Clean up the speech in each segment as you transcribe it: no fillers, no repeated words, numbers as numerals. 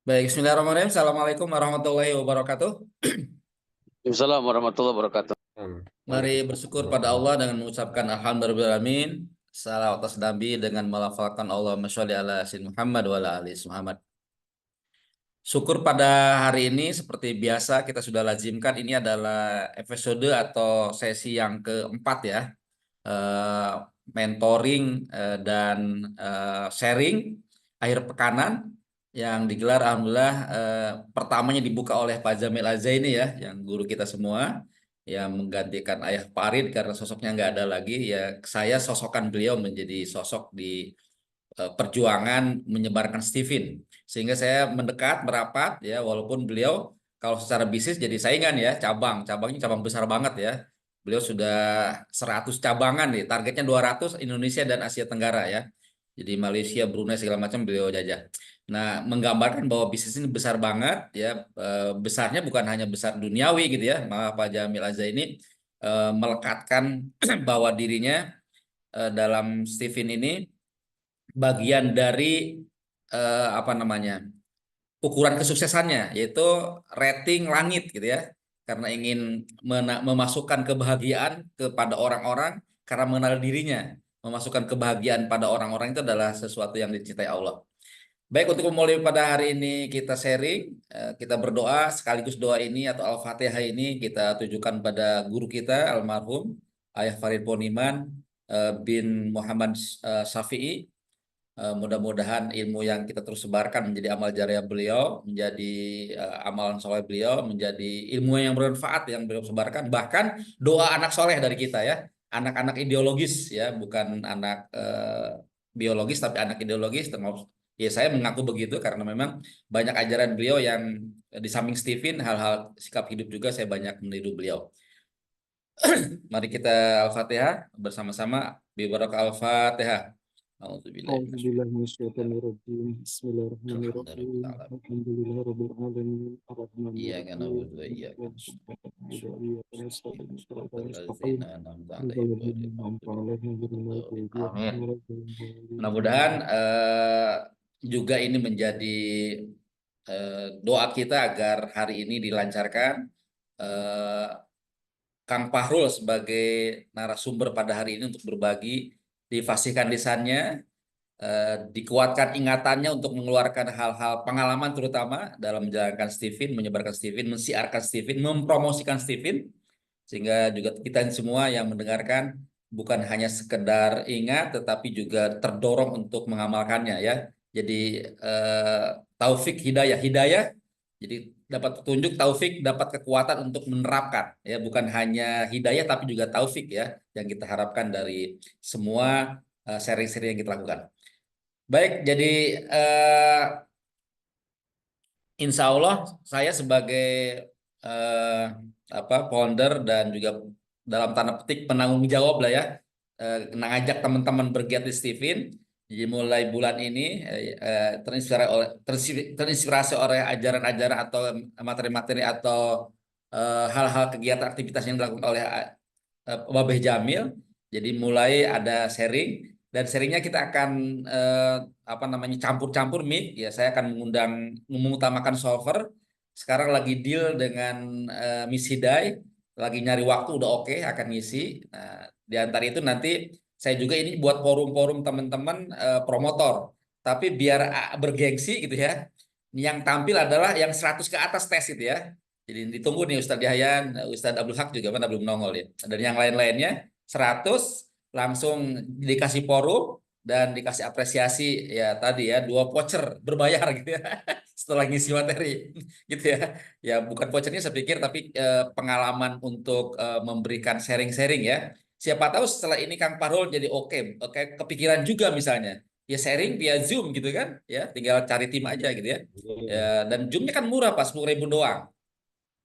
Baik, Bismillahirrahmanirrahim. Assalamualaikum warahmatullahi wabarakatuh. Waalaikumsalam warahmatullahi wabarakatuh. Mari bersyukur pada Allah dengan mengucapkan alhamdulillahirrahmanirrahim. Salawat atas Nabi dengan melafalkan Allahumma sholli ala sayyidina Muhammad wa ala ali Muhammad. Syukur pada hari ini seperti biasa kita sudah lazimkan ini adalah episode atau sesi yang keempat ya. Eh, Mentoring dan sharing akhir pekanan yang digelar alhamdulillah pertamanya dibuka oleh Pak Jamil Azaini ya, yang guru kita semua yang menggantikan Ayah Farid karena sosoknya nggak ada lagi ya, saya sosokkan beliau menjadi sosok di perjuangan menyebarkan Stephen, sehingga saya mendekat merapat ya, walaupun beliau kalau secara bisnis jadi saingan ya, cabangnya cabang besar banget ya. Beliau sudah 100 cabangan nih, targetnya 200 Indonesia dan Asia Tenggara ya. Jadi Malaysia, Brunei segala macam beliau jajah. Nah, menggambarkan bahwa bisnis ini besar banget ya, besarnya bukan hanya besar duniawi gitu ya. Malah Pak Jamil Azza ini melekatkan bahwa dirinya dalam Stephen ini bagian dari apa namanya, ukuran kesuksesannya, yaitu rating langit gitu ya, karena ingin memasukkan kebahagiaan kepada orang-orang karena mengenal dirinya. Memasukkan kebahagiaan pada orang-orang itu adalah sesuatu yang dicintai Allah. Baik, untuk memulai pada hari ini kita sharing, kita berdoa sekaligus doa ini atau Al-Fatihah ini kita tujukan pada guru kita almarhum Ayah Farid Poniman bin Muhammad Syafi'i. Mudah-mudahan ilmu yang kita terus sebarkan menjadi amal jariah beliau, menjadi amalan soleh beliau, menjadi ilmu yang bermanfaat yang beliau sebarkan. Bahkan doa anak soleh dari kita ya, anak-anak ideologis ya, bukan anak biologis tapi anak ideologis. Termasuk ya, saya mengaku begitu karena memang banyak ajaran beliau yang di samping Stephen, hal-hal sikap hidup juga saya banyak meniru beliau. Mari kita Al-Fatihah bersama-sama. Bibarak Al-Fatihah. Alhamdulillah. أعوذ بالله من الشيطان الرجيم بسم الله الرحمن الرحيم Alhamdulillah. الحمد لله رب العالمين الرحمن Iya kan الرحيم na'udzu wa iyyakum. وإياك نستعين صراط المستقيم Allazina an'amta صراط alaihim الذين ghairil أنعمت maghdubi عليهم غير المغضوب alaihim. Amin. عليهم ولا الضالين Mudah-mudahan juga ini menjadi doa kita agar hari ini dilancarkan. Eh, Kang Fahrul sebagai narasumber pada hari ini untuk berbagi, difasihkan lisannya, dikuatkan ingatannya untuk mengeluarkan hal-hal pengalaman terutama dalam menjalankan Stephen, menyebarkan Stephen, mensiarkan Stephen, mempromosikan Stephen, sehingga juga kita semua yang mendengarkan bukan hanya sekedar ingat tetapi juga terdorong untuk mengamalkannya ya. Jadi eh, taufik hidayah, hidayah jadi dapat petunjuk, taufik dapat kekuatan untuk menerapkan ya, bukan hanya hidayah tapi juga taufik ya yang kita harapkan dari semua sharing-sharing yang kita lakukan. Baik, jadi eh, insya Allah saya sebagai eh, founder dan juga dalam tanda petik penanggung jawab lah ya, ngajak teman-teman bergiat di Stephen. Jadi mulai bulan ini terinspirasi oleh ajaran-ajaran atau materi-materi atau hal-hal kegiatan aktivitas yang dilakukan oleh Babeh Jamil. Jadi mulai ada sharing, dan sharingnya kita akan campur-campur mic ya. Saya akan mengutamakan solver. Sekarang lagi deal dengan Miss Hidai, lagi nyari waktu udah oke akan ngisi. Nah, di antara itu nanti saya juga ini buat forum-forum teman-teman promotor. Tapi biar bergengsi gitu ya. Yang tampil adalah yang 100 ke atas tes gitu ya. Jadi ditunggu nih Ustadz Yahyan, Ustadz Abdul Haq juga mana belum nongol ya. Dan yang lain-lainnya 100 langsung dikasih forum dan dikasih apresiasi ya, tadi ya, 2 voucher berbayar gitu ya setelah ngisi materi gitu ya. Ya bukan vouchernya saya pikir tapi pengalaman untuk memberikan sharing-sharing ya. Siapa tahu setelah ini Kang Parul jadi oke, oke kepikiran juga misalnya ya sharing via Zoom gitu kan ya, tinggal cari tim aja gitu ya. Ya, dan Zoomnya kan murah Pak, 10.000 doang.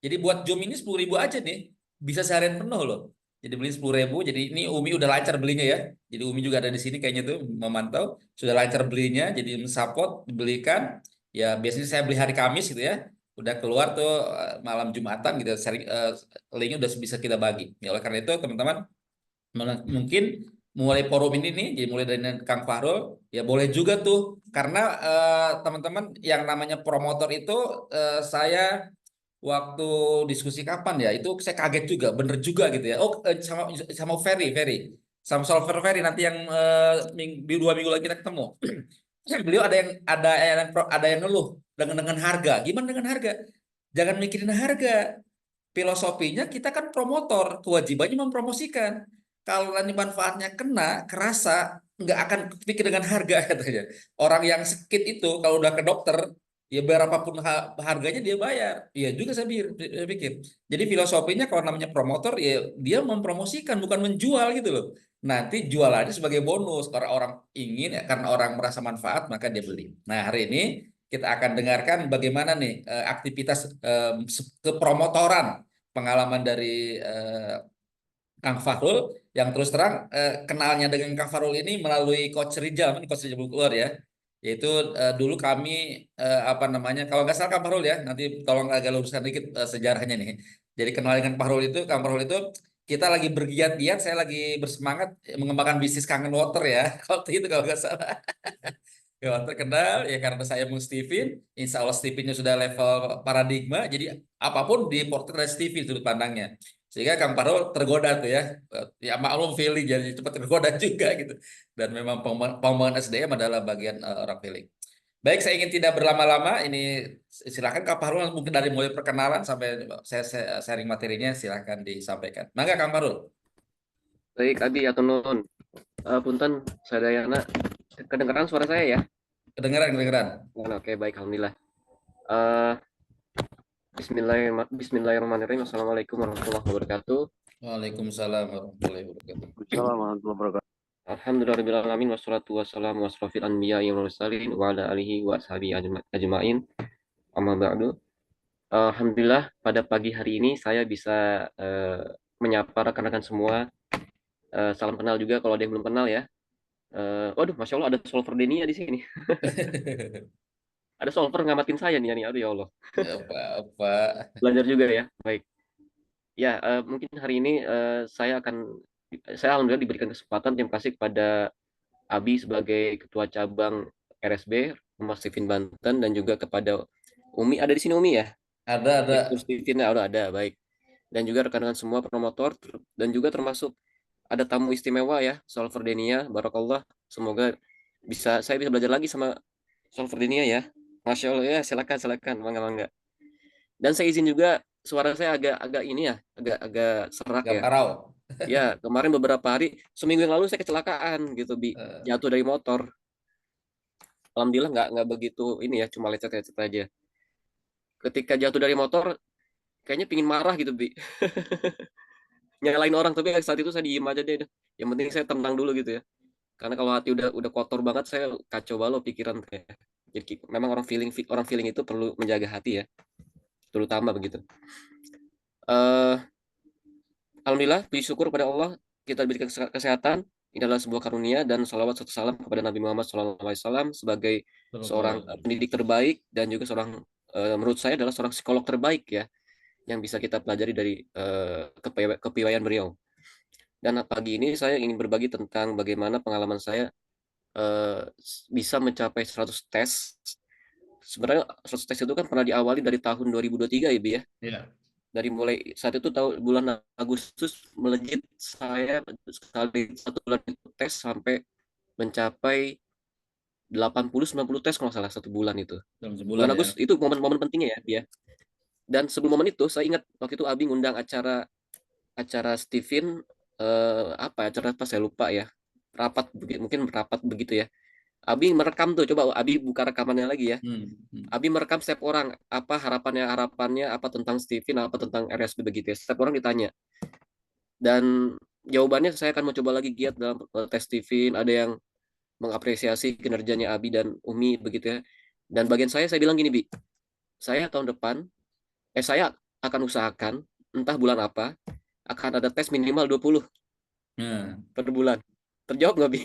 Jadi buat Zoom ini 10.000 aja nih, bisa seharian penuh loh. Jadi beli 10.000. Jadi ini Umi udah lancar belinya ya. Jadi Umi juga ada di sini kayaknya tuh memantau, sudah lancar belinya. Jadi mensupport dibelikan. Ya biasanya saya beli hari Kamis gitu ya. Udah keluar tuh malam Jumatan gitu. Linknya udah bisa kita bagi. Ya oleh karena itu teman-teman mungkin mulai forum ini nih, jadi mulai dari Kang Fahrul, ya boleh juga tuh, karena teman-teman yang namanya promotor itu saya waktu diskusi kapan ya, itu saya kaget juga, bener juga gitu ya. Oh, sama Ferry, sama Solver Ferry nanti yang di 2 minggu lagi kita ketemu. Beliau ada yang ngeluh dengan harga. Gimana dengan harga? Jangan mikirin harga. Filosofinya kita kan promotor, kewajibannya mempromosikan. Kalau nanti manfaatnya kena, kerasa, nggak akan pikir dengan harga katanya. Orang yang sakit itu kalau udah ke dokter, ya berapapun harganya dia bayar. Iya juga saya pikir. Jadi filosofinya kalau namanya promotor, ya dia mempromosikan bukan menjual gitu loh. Nanti jualannya sebagai bonus. Orang-orang ingin ya, karena orang merasa manfaat maka dia beli. Nah hari ini kita akan dengarkan bagaimana nih aktivitas kepromotoran pengalaman dari Kang Fahrul yang terus terang kenalnya dengan Kang Fahrul ini melalui Coach Rizal belum keluar ya. Yaitu dulu kami apa namanya kalau nggak salah Kang Fahrul ya, nanti tolong agak luruskan dikit sejarahnya nih. Jadi kenal dengan Kang Fahrul itu kita lagi bergiat-giat, saya lagi bersemangat mengembangkan bisnis Kangen Water ya. Waktu itu kalau nggak salah. Ya, terkenal ya karena saya mau Steven, insya Allah Stevennya sudah level paradigma, jadi apapun diporter dari Steven sudut pandangnya. Sehingga Kang Parul tergoda tuh ya, ya maklum feeling jadi cepat tergoda juga gitu. Dan memang pengembangan SDM adalah bagian orang feeling. Baik, saya ingin tidak berlama-lama, ini silakan Kang Parul mungkin dari mulai perkenalan sampai saya sharing materinya silakan disampaikan. Mangga Kang Parul. Baik, Abi atau Nun. Punten, saya Dayana. Kedengaran suara saya ya? Kedengeran. Oke, baik, alhamdulillah. Bismillahirrahmanirrahim. Assalamualaikum warahmatullahi wabarakatuh. Waalaikumsalam warahmatullahi wabarakatuh. Assalamualaikum warahmatullahi wabarakatuh. Alhamdulillahirabbil wassalatu wassalamu asrofil anbiya'i wal mursalin wa ala alihi wa ashabihi ajma'in. Amma ba'du. Alhamdulillah pada pagi hari ini saya bisa menyapa rekan-rekan semua. Salam kenal juga kalau ada yang belum kenal ya. Waduh, masya Allah ada Solver Denia di sini. Ada Solver ngamatin saya nih, aduh ya Allah. Apa-apa. Belajar juga ya, baik. Ya, mungkin hari ini saya alhamdulillah diberikan kesempatan. Terima kasih kepada Abi sebagai Ketua Cabang RSB Rumah Steven Banten dan juga kepada Umi. Ada di sini Umi ya? Ada. Steven ada, baik. Dan juga rekan-rekan semua promotor dan juga termasuk ada tamu istimewa ya, Solver Denia, Barakallah. Semoga saya bisa belajar lagi sama Solver Denia ya. Masya Allah ya, silakan, mangga. Dan saya izin juga suara saya agak ini ya, agak serak Gak ya. parau. Ya, kemarin beberapa hari, seminggu yang lalu saya kecelakaan gitu, jatuh dari motor. Alhamdulillah nggak begitu ini ya, cuma lecet-lecet aja. Ketika jatuh dari motor, kayaknya pingin marah gitu, Bi. Nyalain orang, tapi saat itu saya diem aja deh. Yang penting saya tenang dulu gitu ya. Karena kalau hati udah kotor banget, saya kacau balau pikiran kayak. Jadi memang orang feeling itu perlu menjaga hati ya, terutama begitu. Alhamdulillah, puji syukur pada Allah kita diberikan kesehatan. Ini adalah sebuah karunia dan salawat serta salam kepada Nabi Muhammad SAW sebagai seorang pendidik terbaik dan juga seorang menurut saya adalah seorang psikolog terbaik ya yang bisa kita pelajari dari kepiawaian beliau. Dan pagi ini saya ingin berbagi tentang bagaimana pengalaman saya bisa mencapai 100 tes. Sebenarnya 100 tes itu kan pernah diawali dari tahun 2023 ya, Bi ya. Iya. Dari mulai saat itu bulan Agustus melejit saya sekali 1 bulan itu tes sampai mencapai 80-90 tes kalau salah 1 bulan itu. Dalam Bulan sebulan ya. Agustus itu momen-momen pentingnya ya. Dan sebelum momen itu saya ingat waktu itu Abi ngundang acara Steven acara apa saya lupa ya. Mungkin rapat begitu ya. Abi merekam tuh, coba Abi buka rekamannya lagi ya. Abi merekam setiap orang apa harapannya apa tentang Steven, apa tentang RSB begitu ya. Setiap orang ditanya. Dan jawabannya saya akan mencoba lagi giat dalam tes Steven. Ada yang mengapresiasi kinerjanya Abi dan Umi begitu ya. Dan bagian saya bilang gini, Bi. Saya tahun depan saya akan usahakan entah bulan apa akan ada tes minimal 20 per bulan. Terjawab nggak, Bi?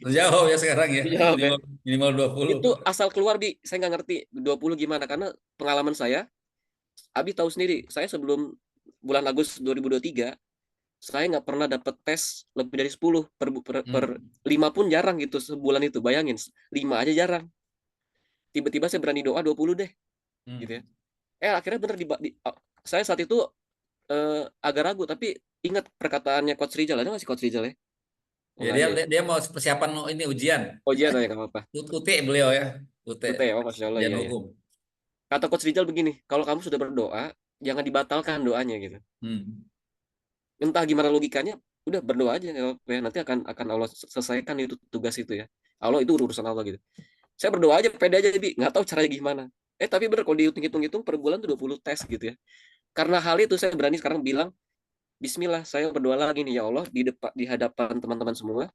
Terjawab ya sekarang ya. Terjawab, ya. Minimal 20. Itu asal keluar, Bi. Saya nggak ngerti 20 gimana. Karena pengalaman saya, Abi tahu sendiri, saya sebelum bulan Agustus 2023, saya nggak pernah dapat tes lebih dari 10 per 5 pun jarang gitu sebulan itu. Bayangin, 5 aja jarang. Tiba-tiba saya berani doa 20 deh gitu ya. Akhirnya bener saya saat itu agak ragu, tapi ingat perkataannya Coach Rizal. Ada nggak sih Coach Rizal ya? Oh, Ya nggak dia ada ya. dia mau persiapan ini ujian. Ujian aja nggak apa-apa. UT beliau ya. UT UT, oh Masya Allah, ujian iya ya. hukum. Kata Coach Rizal begini, kalau kamu sudah berdoa, jangan dibatalkan doanya gitu. Hmm. Entah gimana logikanya, udah berdoa aja nggak apa-apa ya. Nanti akan Allah selesaikan itu tugas itu ya. Allah itu urusan Allah gitu. Saya berdoa aja, pede aja, Bi. Nggak tahu caranya gimana. Tapi bener kalau dihitung-hitung per bulan tuh 20 tes gitu ya. Karena hal itu saya berani sekarang bilang, Bismillah, saya berdoa lagi nih ya Allah di hadapan teman-teman semua.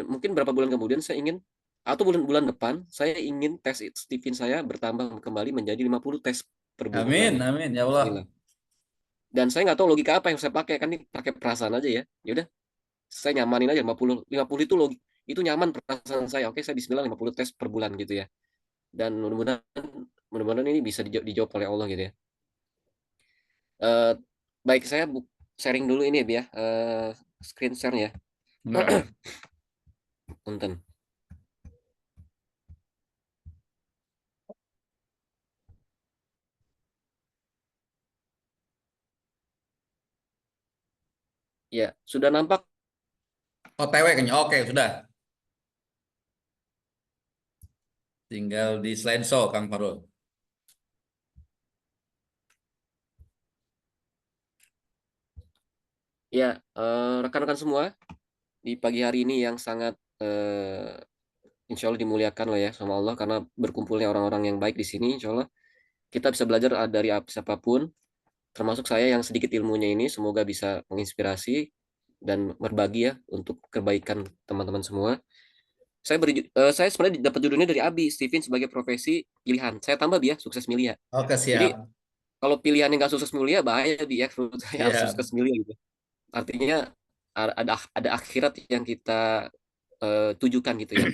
Mungkin berapa bulan kemudian saya ingin, atau bulan-bulan depan saya ingin tes Stephen saya bertambah kembali menjadi 50 tes per Amin, bulan. amin ya Allah. Bismillah. Dan saya nggak tahu logika apa yang saya pakai, kan ini pakai perasaan aja ya. Ya udah, saya nyamanin aja 50 itu itu nyaman perasaan saya. Oke, saya Bismillah 50 tes per bulan gitu ya. Dan mudah-mudahan ini bisa dijawab oleh Allah gitu ya. Eh, baik, saya sharing dulu ini ya, Bi, ya. Screen share ya. Nah, Punten. Ya, sudah nampak. OTW kayaknya. Oke, sudah. Tinggal di slideshow Kang Farul. Ya, rekan-rekan semua, di pagi hari ini yang sangat insya Allah dimuliakan lah ya sama Allah, karena berkumpulnya orang-orang yang baik di sini. Insya Allah kita bisa belajar dari siapapun, termasuk saya yang sedikit ilmunya ini. Semoga bisa menginspirasi dan berbagi ya untuk kebaikan teman-teman semua. Saya sebenarnya dapat judulnya dari Abi Stephen sebagai profesi pilihan. Saya tambah dia sukses mulia. Oke, Jadi siap. kalau pilihannya nggak sukses mulia, bahaya dia menurut saya harus Iya. sukses mulia gitu. Artinya ada akhirat yang kita tujukan gitu ya.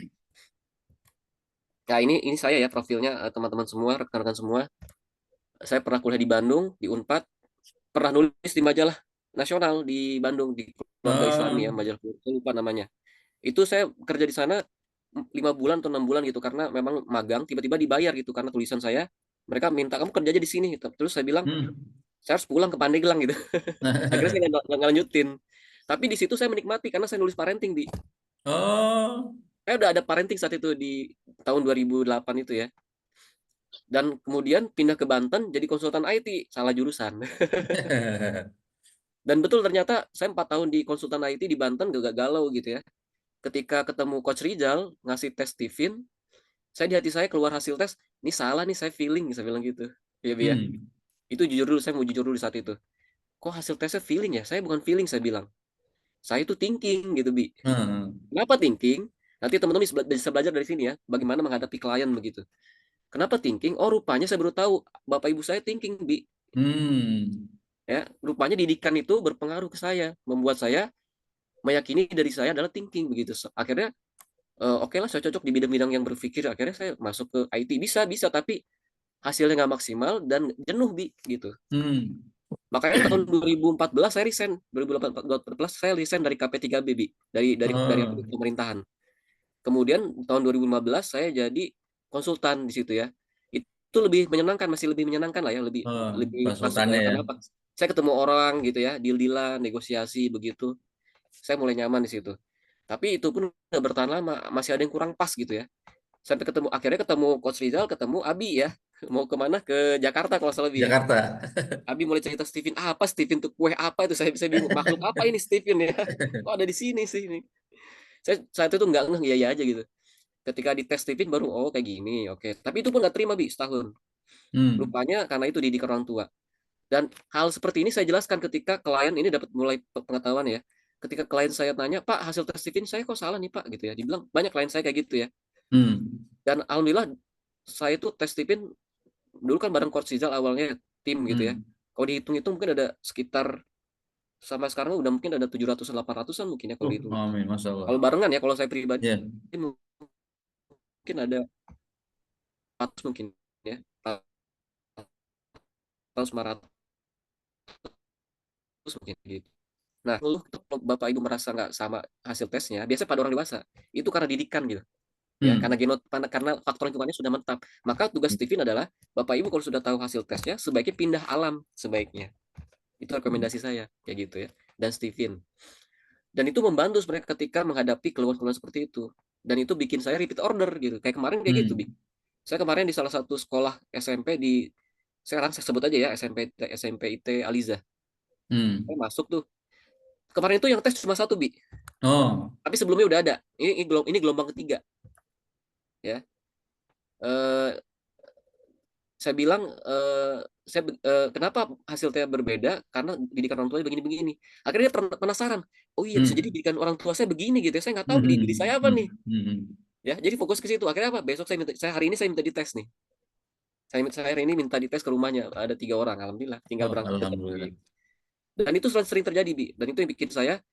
Nah, ini saya ya profilnya, teman-teman semua, rekan-rekan semua. Saya pernah kuliah di Bandung, di Unpad, pernah nulis di majalah nasional di Bandung, di Keluarga Islami ya, Hmm. majalah, saya lupa namanya. Itu saya kerja di sana 5 bulan atau 6 bulan gitu, karena memang magang, tiba-tiba dibayar gitu karena tulisan saya. Mereka minta kamu kerja aja di sini gitu. Terus saya bilang Hmm. saya harus pulang ke Pandeglang gitu. Akhirnya saya nggak lanjutin. Tapi di situ saya menikmati karena saya nulis parenting di. Oh. Saya udah ada parenting saat itu di tahun 2008 itu ya. Dan kemudian pindah ke Banten jadi konsultan IT, salah jurusan. Dan betul ternyata saya 4 tahun di konsultan IT di Banten gak galau gitu ya. Ketika ketemu Coach Rizal ngasih tes Stephen, saya di hati saya keluar hasil tes, ini salah nih, saya feeling, saya bilang gitu. Iya, Bi, ya. Hmm. Itu jujur dulu, saya mau jujur dulu di saat itu. Kok hasil tesnya feeling ya? Saya bukan feeling, saya bilang. Saya itu thinking gitu, Bi. Hmm. Kenapa thinking? Nanti teman-teman bisa belajar dari sini ya, bagaimana menghadapi klien begitu. Kenapa thinking? Oh, rupanya saya baru tahu, Bapak Ibu saya thinking, Bi. Hmm. Ya, rupanya didikan itu berpengaruh ke saya, membuat saya meyakini dari saya adalah thinking begitu. Akhirnya oke lah, saya cocok di bidang-bidang yang berpikir. Akhirnya saya masuk ke IT, bisa tapi hasilnya nggak maksimal dan jenuh, Bi, gitu. Hmm. Makanya tahun 2014 saya resign, 2014 saya resign dari KP3B, Bi, dari Oh. pemerintahan. Kemudian tahun 2015 saya jadi konsultan di situ ya. Itu lebih menyenangkan, masih lebih menyenangkan lah ya, lebih Oh, lebih masuk konsultannya ya. karena apa? Saya ketemu orang gitu ya, deal-dealan, negosiasi begitu. Saya mulai nyaman di situ. Tapi itu pun nggak bertahan lama, masih ada yang kurang pas gitu ya. Sampai akhirnya ketemu Coach Rizal, ketemu Abi ya. Mau kemana? Ke Jakarta kalau salah, Abi ya. Jakarta. Abi mulai cerita Steven, apa Steven tuh, kue apa itu, saya bingung, makhluk apa ini Steven ya. Kok ada di sini sih ini. Saya saat itu nggak ngeh, iya aja gitu. Ketika di tes Steven baru, oh kayak gini, oke. Tapi itu pun nggak terima, Bi, setahun. Hmm. Rupanya karena itu dididik orang tua. Dan hal seperti ini saya jelaskan ketika klien ini dapat mulai pengetahuan ya. Ketika klien saya tanya, Pak, hasil tes Steven saya kok salah nih, Pak, gitu ya. Dibilang banyak klien saya kayak gitu ya. Hmm. Dan alhamdulillah saya tuh tes Steven dulu kan bareng Coach Rizal awalnya tim gitu ya. Hmm. Kalau dihitung-hitung mungkin ada sekitar, sama sekarang udah mungkin ada 700 800-an mungkin ya kalau dihitung. Amin, Masya Allah. Kalau barengan ya, kalau saya pribadi Ya. mungkin ada 400 mungkin ya. Atau 900 mungkin gitu. Nah, kalau Bapak Ibu merasa nggak sama hasil tesnya, biasanya pada orang dewasa. Itu karena didikan gitu. Ya, karena karena faktor lingkungannya sudah menetap. Maka tugas Steven adalah Bapak Ibu kalau sudah tahu hasil tesnya, sebaiknya pindah alam sebaiknya. Itu rekomendasi saya kayak gitu ya. Dan Steven. Dan itu membantu sebenarnya ketika menghadapi keluhan-keluhan seperti itu. Dan itu bikin saya repeat order gitu. Kayak kemarin kayak gitu, Bi. Saya kemarin di salah satu sekolah SMP di sekarang saya sebut aja ya SMP IT Aliza. Saya masuk tuh. Kemarin itu yang tes cuma satu, Bi. Oh. Tapi sebelumnya udah ada. Ini gelombang ketiga. Ya. Saya bilang kenapa hasilnya berbeda karena didikan orang tuanya begini-begini. Akhirnya dia penasaran. Oh iya bisa jadi didikan orang tua saya begini gitu. Saya nggak tahu di saya apa nih. Ya jadi fokus ke situ. Akhirnya apa? Besok hari ini saya minta dites nih. Saya hari ini minta dites ke rumahnya. Ada 3 orang. Alhamdulillah. Tinggal Oh, berangkat. alhamdulillah. Dan itu sering terjadi, Bi. Dan itu yang bikin saya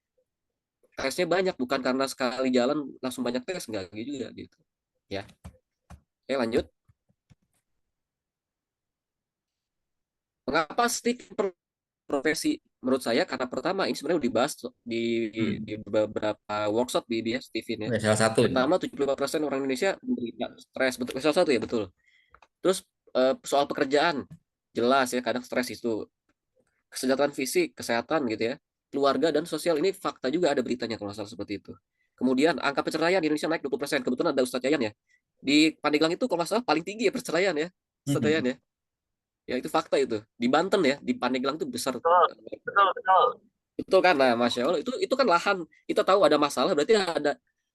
tesnya banyak. Bukan karena sekali jalan langsung banyak tes. Enggak gitu juga gitu. Ya. Oke lanjut. Mengapa stick profesi? Menurut saya karena pertama ini sebenarnya udah dibahas di beberapa workshop di Steven ya. Salah satu. Pertama 75% orang Indonesia menderita stres, betul, salah satu ya betul. Terus soal pekerjaan jelas ya kadang stres itu. Kesejahteraan fisik, kesehatan gitu ya. Keluarga dan sosial ini fakta juga ada beritanya kalau nggak salah seperti itu. Kemudian angka perceraian di Indonesia naik 20%. Kebetulan ada Ustadz Yayan ya. Di Pandeglang itu kalau nggak salah paling tinggi ya perceraian ya. Ustadz Yayan ya. Ya itu fakta itu. Di Banten ya, di Pandeglang itu besar. Betul kan? Nah, Masya Allah itu kan lahan. Kita tahu ada masalah, berarti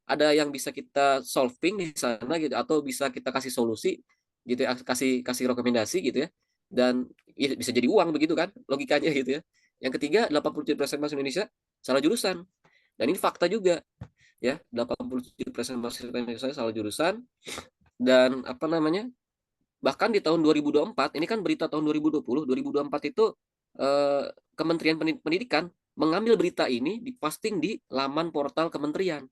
ada yang bisa kita solving di sana gitu atau bisa kita kasih solusi gitu ya, kasih rekomendasi gitu ya. Dan ya, bisa jadi uang begitu kan logikanya gitu ya. Yang ketiga, 87% mahasiswa Indonesia salah jurusan. Dan ini fakta juga ya, 87% mahasiswa Indonesia salah jurusan dan apa namanya? Bahkan di tahun 2024, ini kan berita tahun 2020, 2024 itu Kementerian Pendidikan mengambil berita ini diposting di laman portal kementerian.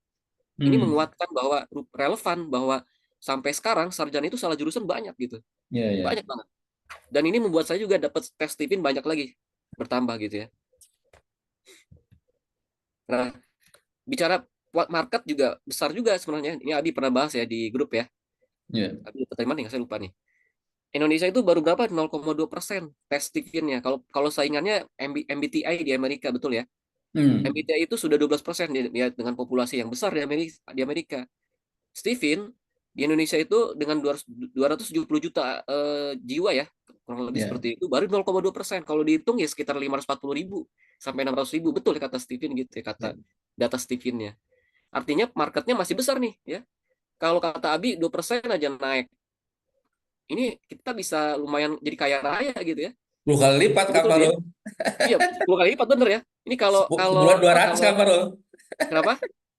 Ini menguatkan bahwa relevan bahwa sampai sekarang sarjana itu salah jurusan banyak gitu. Banyak banget. Dan ini membuat saya juga dapat tes Steven banyak lagi bertambah gitu ya. Nah, bicara market juga besar juga sebenarnya. Ini Abi pernah bahas ya di grup ya. Abi tadi mana saya lupa nih. Indonesia itu baru berapa 0,2% tes Steven-nya. Kalau saingannya MBTI di Amerika betul ya. MBTI itu sudah 12% ya, dengan populasi yang besar di Amerika. Steven di Indonesia itu dengan 270 juta jiwa ya, kurang lebih seperti itu, baru 0,2%. Kalau dihitung ya sekitar 540.000 sampai 600.000, betul kata Steven gitu ya, kata data Steven-nya. Artinya marketnya masih besar nih ya. Kalau kata Abi 2% aja naik. Ini kita bisa lumayan jadi kaya raya gitu ya. 10 kali lipat Kak Betul ya? Farul. Iya, 10 kali lipat bener ya. Ini kalau Sebulan 200 Kak Farul. Kenapa?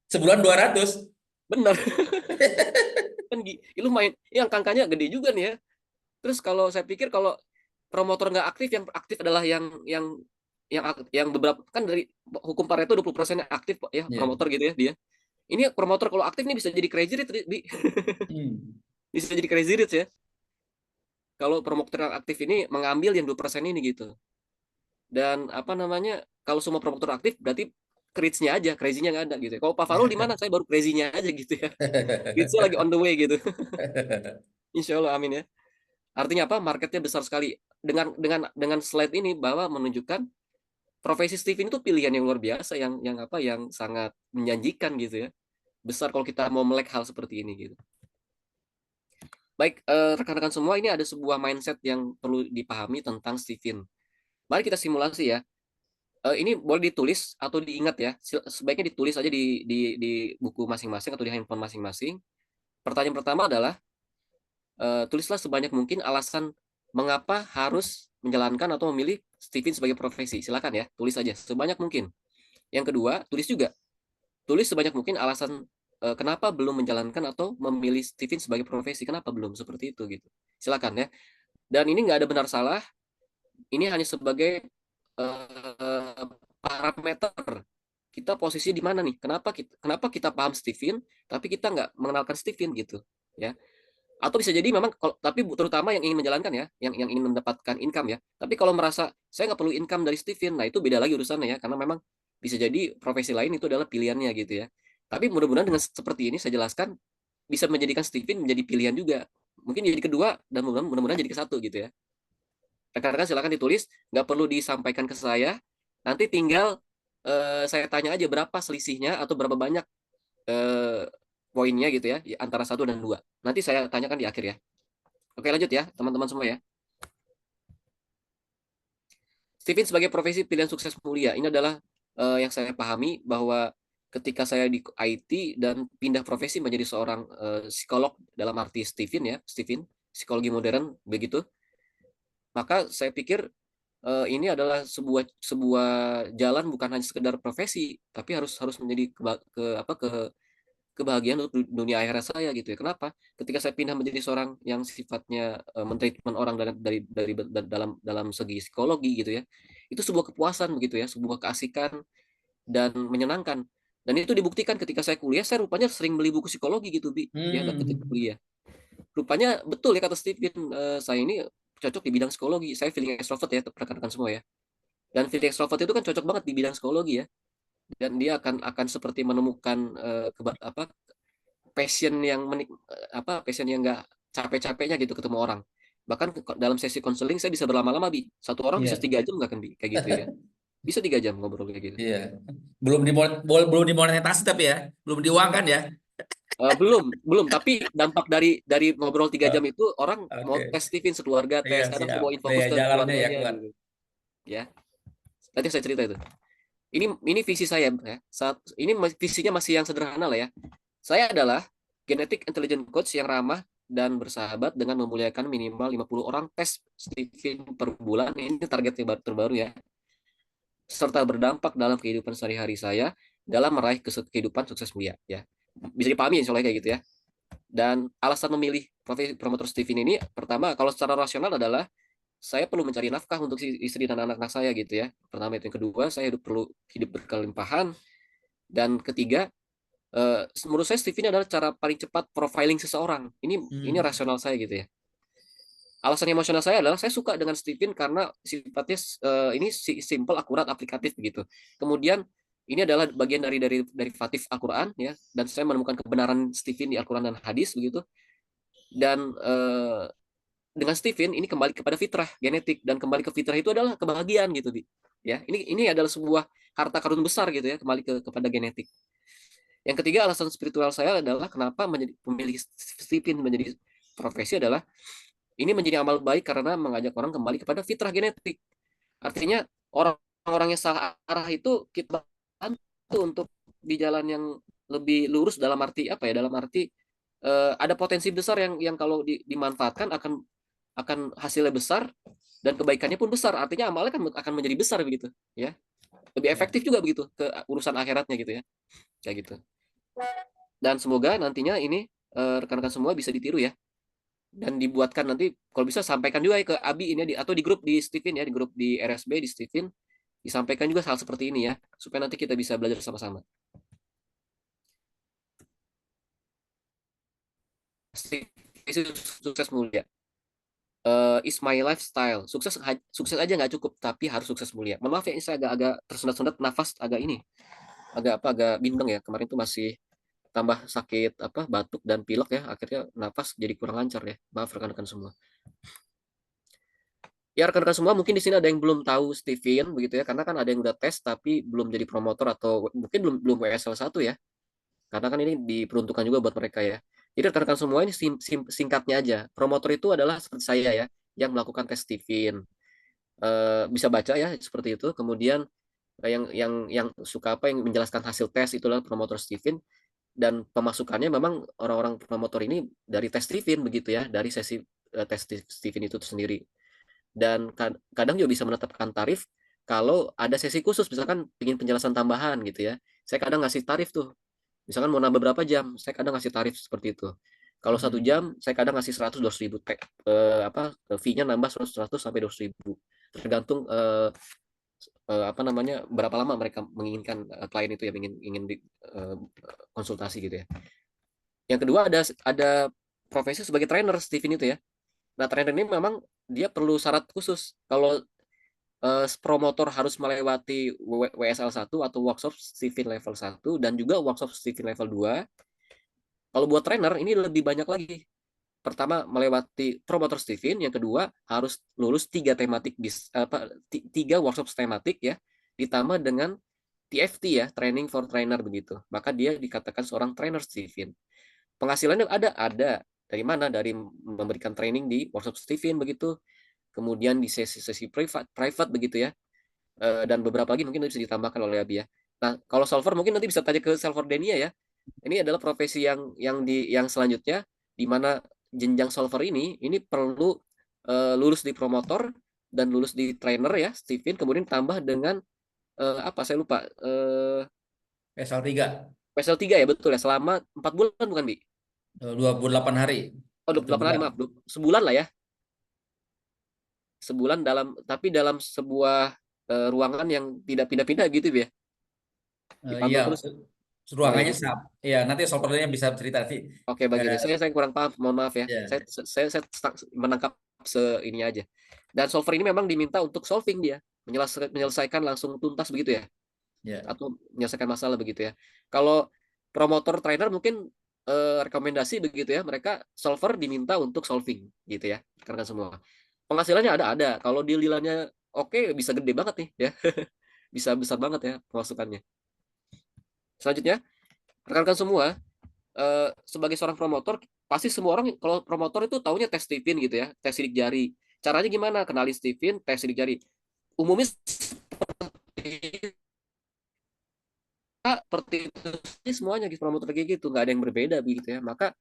Sebulan 200. Bener. Kan lumayan. Yang angkanya gede juga nih ya. Terus kalau saya pikir kalau promotor nggak aktif, yang aktif adalah yang beberapa kan dari hukum Pareto 20% aktif ya promotor gitu ya dia. Ini promotor kalau aktif nih bisa jadi crazy rich, bisa jadi crazy rich ya. Kalau promotor yang aktif ini mengambil yang 2% ini gitu. Dan apa namanya? Kalau semua promotor aktif berarti crazy-nya aja, crazy-nya nggak ada gitu. Kalau Pak Farul di mana? Saya baru crazy-nya aja gitu ya. Crazy lagi on the way gitu. Insya Allah amin ya. Artinya apa? Marketnya besar sekali. Dengan slide ini bahwa menunjukkan profesi Steven itu pilihan yang luar biasa, yang sangat menjanjikan gitu ya. Besar kalau kita mau melek hal seperti ini gitu. Baik, rekan-rekan semua, ini ada sebuah mindset yang perlu dipahami tentang Steven. Mari kita simulasi ya. Ini boleh ditulis atau diingat ya. Sebaiknya ditulis aja di buku masing-masing atau di handphone masing-masing. Pertanyaan pertama adalah tulislah sebanyak mungkin alasan mengapa harus menjalankan atau memilih Steven sebagai profesi. Silakan ya, tulis aja sebanyak mungkin. Yang kedua, tulis sebanyak mungkin alasan kenapa belum menjalankan atau memilih Steven sebagai profesi. Kenapa belum seperti itu gitu. Silakan ya. Dan ini nggak ada benar salah. Ini hanya sebagai parameter kita posisi di mana nih? Kenapa kita paham Steven tapi kita nggak mengenalkan Steven gitu ya? Atau bisa jadi memang tapi terutama yang ingin menjalankan ya, yang ingin mendapatkan income ya. Tapi kalau merasa saya nggak perlu income dari Steven, nah itu beda lagi urusannya ya, karena memang bisa jadi profesi lain itu adalah pilihannya gitu ya. Tapi mudah-mudahan dengan seperti ini saya jelaskan bisa menjadikan Steven menjadi pilihan juga. Mungkin jadi kedua dan mudah-mudahan jadi ke satu gitu ya. Rekan-rekan silakan ditulis, nggak perlu disampaikan ke saya. Nanti tinggal saya tanya aja berapa selisihnya atau berapa banyak eh, poinnya gitu ya antara 1 dan 2. Nanti saya tanyakan di akhir ya. Oke, lanjut ya teman-teman semua ya. Steven sebagai profesi pilihan sukses mulia. Ini adalah yang saya pahami bahwa ketika saya di IT dan pindah profesi menjadi seorang psikolog dalam arti Steven ya, Steven, psikologi modern begitu. Maka saya pikir ini adalah sebuah sebuah jalan bukan hanya sekedar profesi, tapi harus menjadi kebahagiaan untuk dunia akhirat saya gitu ya. Kenapa? Ketika saya pindah menjadi seorang yang sifatnya mentreatment orang dalam dalam segi psikologi gitu ya, itu sebuah kepuasan begitu ya, sebuah keasikan dan menyenangkan. Dan itu dibuktikan ketika saya kuliah, saya rupanya sering beli buku psikologi gitu, Bi, ya ketika kuliah. Rupanya betul ya kata Steven, saya ini cocok di bidang psikologi. Saya feeling extrovert ya, rekan-rekan semua ya. Dan feeling extrovert itu kan cocok banget di bidang psikologi ya. Dan dia akan seperti menemukan passion yang passion yang nggak capek-capeknya gitu ketemu orang. Bahkan dalam sesi konseling saya bisa berlama-lama, Bi. Satu orang bisa 3 jam nggak kan, Bi? Kayak gitu ya. Bisa 3 jam ngobrol kayak gitu. Iya. Belum dimonetasi tapi ya, belum diuangkan ya. Belum. Tapi dampak dari ngobrol 3 jam itu orang mau Oke. tes Steven sekeluarga Iya, tes, kadang siap. bawain fokus Daya ke jalannya ya keluarganya kuat. gitu. Ya, nanti saya cerita itu. Ini visi saya ya. Ini visinya masih yang sederhana lah ya. Saya adalah genetic intelligence coach yang ramah dan bersahabat dengan memuliakan minimal 50 orang tes Steven per bulan. Ini target yang terbaru ya. Serta berdampak dalam kehidupan sehari-hari saya dalam meraih kehidupan sukses mulia ya. Bisa dipahami soalnya kayak gitu ya. Dan alasan memilih profesi promotor Steven ini, pertama, kalau secara rasional adalah saya perlu mencari nafkah untuk istri dan anak-anak saya gitu ya. Pertama itu. Yang kedua, saya perlu hidup berkelimpahan. Dan ketiga, menurut saya Steven adalah cara paling cepat profiling seseorang. Ini rasional saya gitu ya. Alasan emosional saya adalah saya suka dengan Steven karena sifatnya ini simple, akurat, aplikatif begitu. Kemudian ini adalah bagian dari derivatif Al-Quran ya, dan saya menemukan kebenaran Steven di Al-Quran dan hadis begitu. Dan dengan Steven ini kembali kepada fitrah genetik, dan kembali ke fitrah itu adalah kebahagiaan gitu, Bi. Ya, ini adalah sebuah harta karun besar gitu ya, kembali kepada genetik. Yang ketiga, alasan spiritual saya adalah kenapa memilih Steven menjadi profesi adalah ini menjadi amal baik karena mengajak orang kembali kepada fitrah genetik. Artinya orang-orang yang salah arah itu kita bantu untuk di jalan yang lebih lurus, dalam arti apa ya? Dalam arti ada potensi besar yang kalau dimanfaatkan akan hasilnya besar dan kebaikannya pun besar. Artinya amalnya kan akan menjadi besar begitu, ya. Lebih efektif juga begitu ke urusan akhiratnya gitu ya. Kayak gitu. Dan semoga nantinya ini rekan-rekan semua bisa ditiru ya. Dan dibuatkan nanti kalau bisa sampaikan juga ke Abi ini atau di grup di Steven ya, di grup di RSB di Steven disampaikan juga hal seperti ini ya, supaya nanti kita bisa belajar sama-sama. Sukses mulia. Is my lifestyle. Sukses aja nggak cukup, tapi harus sukses mulia. Mohon maaf ya, ini saya agak tersendat-sendat, nafas agak bindeng ya. Kemarin tuh masih tambah sakit batuk dan pilek ya, akhirnya nafas jadi kurang lancar ya. Maaf rekan-rekan semua. Ya rekan-rekan semua, mungkin di sini ada yang belum tahu Steven begitu ya, karena kan ada yang udah tes tapi belum jadi promotor atau mungkin belum WSL 1 ya. Karena kan ini diperuntukkan juga buat mereka ya. Jadi rekan-rekan semua ini singkatnya aja. Promotor itu adalah seperti saya ya, yang melakukan tes Steven. Bisa baca ya seperti itu. Kemudian yang suka yang menjelaskan hasil tes itulah promotor Steven. Dan pemasukannya memang orang-orang promotor ini dari tes Steven begitu ya, dari sesi tes Steven itu sendiri. Dan kadang juga bisa menetapkan tarif kalau ada sesi khusus, misalkan ingin penjelasan tambahan gitu ya. Saya kadang ngasih tarif tuh. Misalkan mau nambah berapa jam, saya kadang ngasih tarif seperti itu. Kalau 1 jam, saya kadang ngasih 100-200 ribu. Fee-nya nambah 100 sampai 200 ribu. Tergantung berapa lama mereka menginginkan klien itu ya ingin konsultasi gitu ya. Yang kedua ada profesi sebagai trainer Steven itu ya. Nah, trainer ini memang dia perlu syarat khusus. Kalau promotor harus melewati WSL 1 atau workshop Stephen level 1 dan juga workshop Stephen level 2. Kalau buat trainer ini lebih banyak lagi. Pertama melewati promotor Stephen, yang kedua harus lulus 3 tematik 3 workshop tematik ya, ditambah dengan TFT ya, training for trainer begitu. Maka dia dikatakan seorang trainer Stephen. Penghasilannya ada. Dari mana? Dari memberikan training di workshop Stephen begitu. Kemudian di sesi-sesi private begitu ya. Dan beberapa lagi mungkin bisa ditambahkan oleh Abi ya. Nah, kalau solver mungkin nanti bisa tanya ke solver Denia ya. Ini adalah profesi yang selanjutnya di mana jenjang solver ini perlu lulus di promotor dan lulus di trainer ya, Stephen, kemudian tambah dengan apa saya lupa PSL 3 PSL 3 ya, betul ya, selama 4 bulan bukan Bi? 28 hari. Oh, 1 28 hari, bulan. maaf, sebulan lah ya. Sebulan dalam sebuah ruangan yang tidak pindah-pindah gitu ya. Dipantau Iya, terus. ruangannya Gitu. ya nanti softwarenya bisa cerita sih. Oke, bagian saya kurang paham, mohon maaf ya. Ya. Saya menangkap ini aja. Dan solver ini memang diminta untuk solving dia, menyelesaikan langsung tuntas begitu ya, Ya. atau menyelesaikan masalah begitu ya. Kalau promotor trainer mungkin rekomendasi begitu ya, mereka solver diminta untuk solving gitu ya, karena semua. Penghasilannya ada. Kalau deal-dealannya oke, bisa gede banget nih ya. Bisa besar banget ya pemasukannya. Selanjutnya, rekan-rekan semua, sebagai seorang promotor, pasti semua orang kalau promotor itu taunya tes Stephen gitu ya, tes sidik jari. Caranya gimana? Kenali Stephen, tes sidik jari. Umumnya seperti itu semuanya gitu, promotor kayak gitu, nggak ada yang berbeda begitu ya. Maka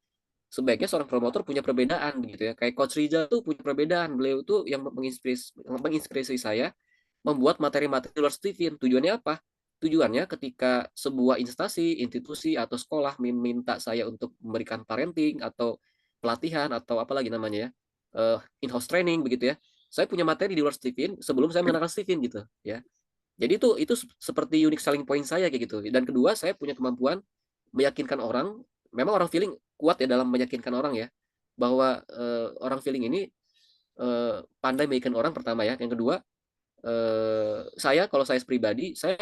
sebaiknya seorang promotor punya perbedaan begitu ya. Kayak Coach Rizal tuh punya perbedaan. Beliau tuh yang menginspirasi saya membuat materi-materi luar Stephen. Tujuannya apa? Tujuannya ketika sebuah institusi atau sekolah meminta saya untuk memberikan parenting atau pelatihan atau apa lagi namanya ya, in-house training begitu ya. Saya punya materi di luar Stephen sebelum saya mengenalkan Stephen gitu ya. Jadi itu seperti unique selling point saya kayak gitu. Dan kedua, saya punya kemampuan meyakinkan orang. Memang orang feeling kuat ya dalam meyakinkan orang ya, bahwa orang feeling ini pandai meyakinkan orang pertama ya. Yang kedua, kalau saya pribadi, saya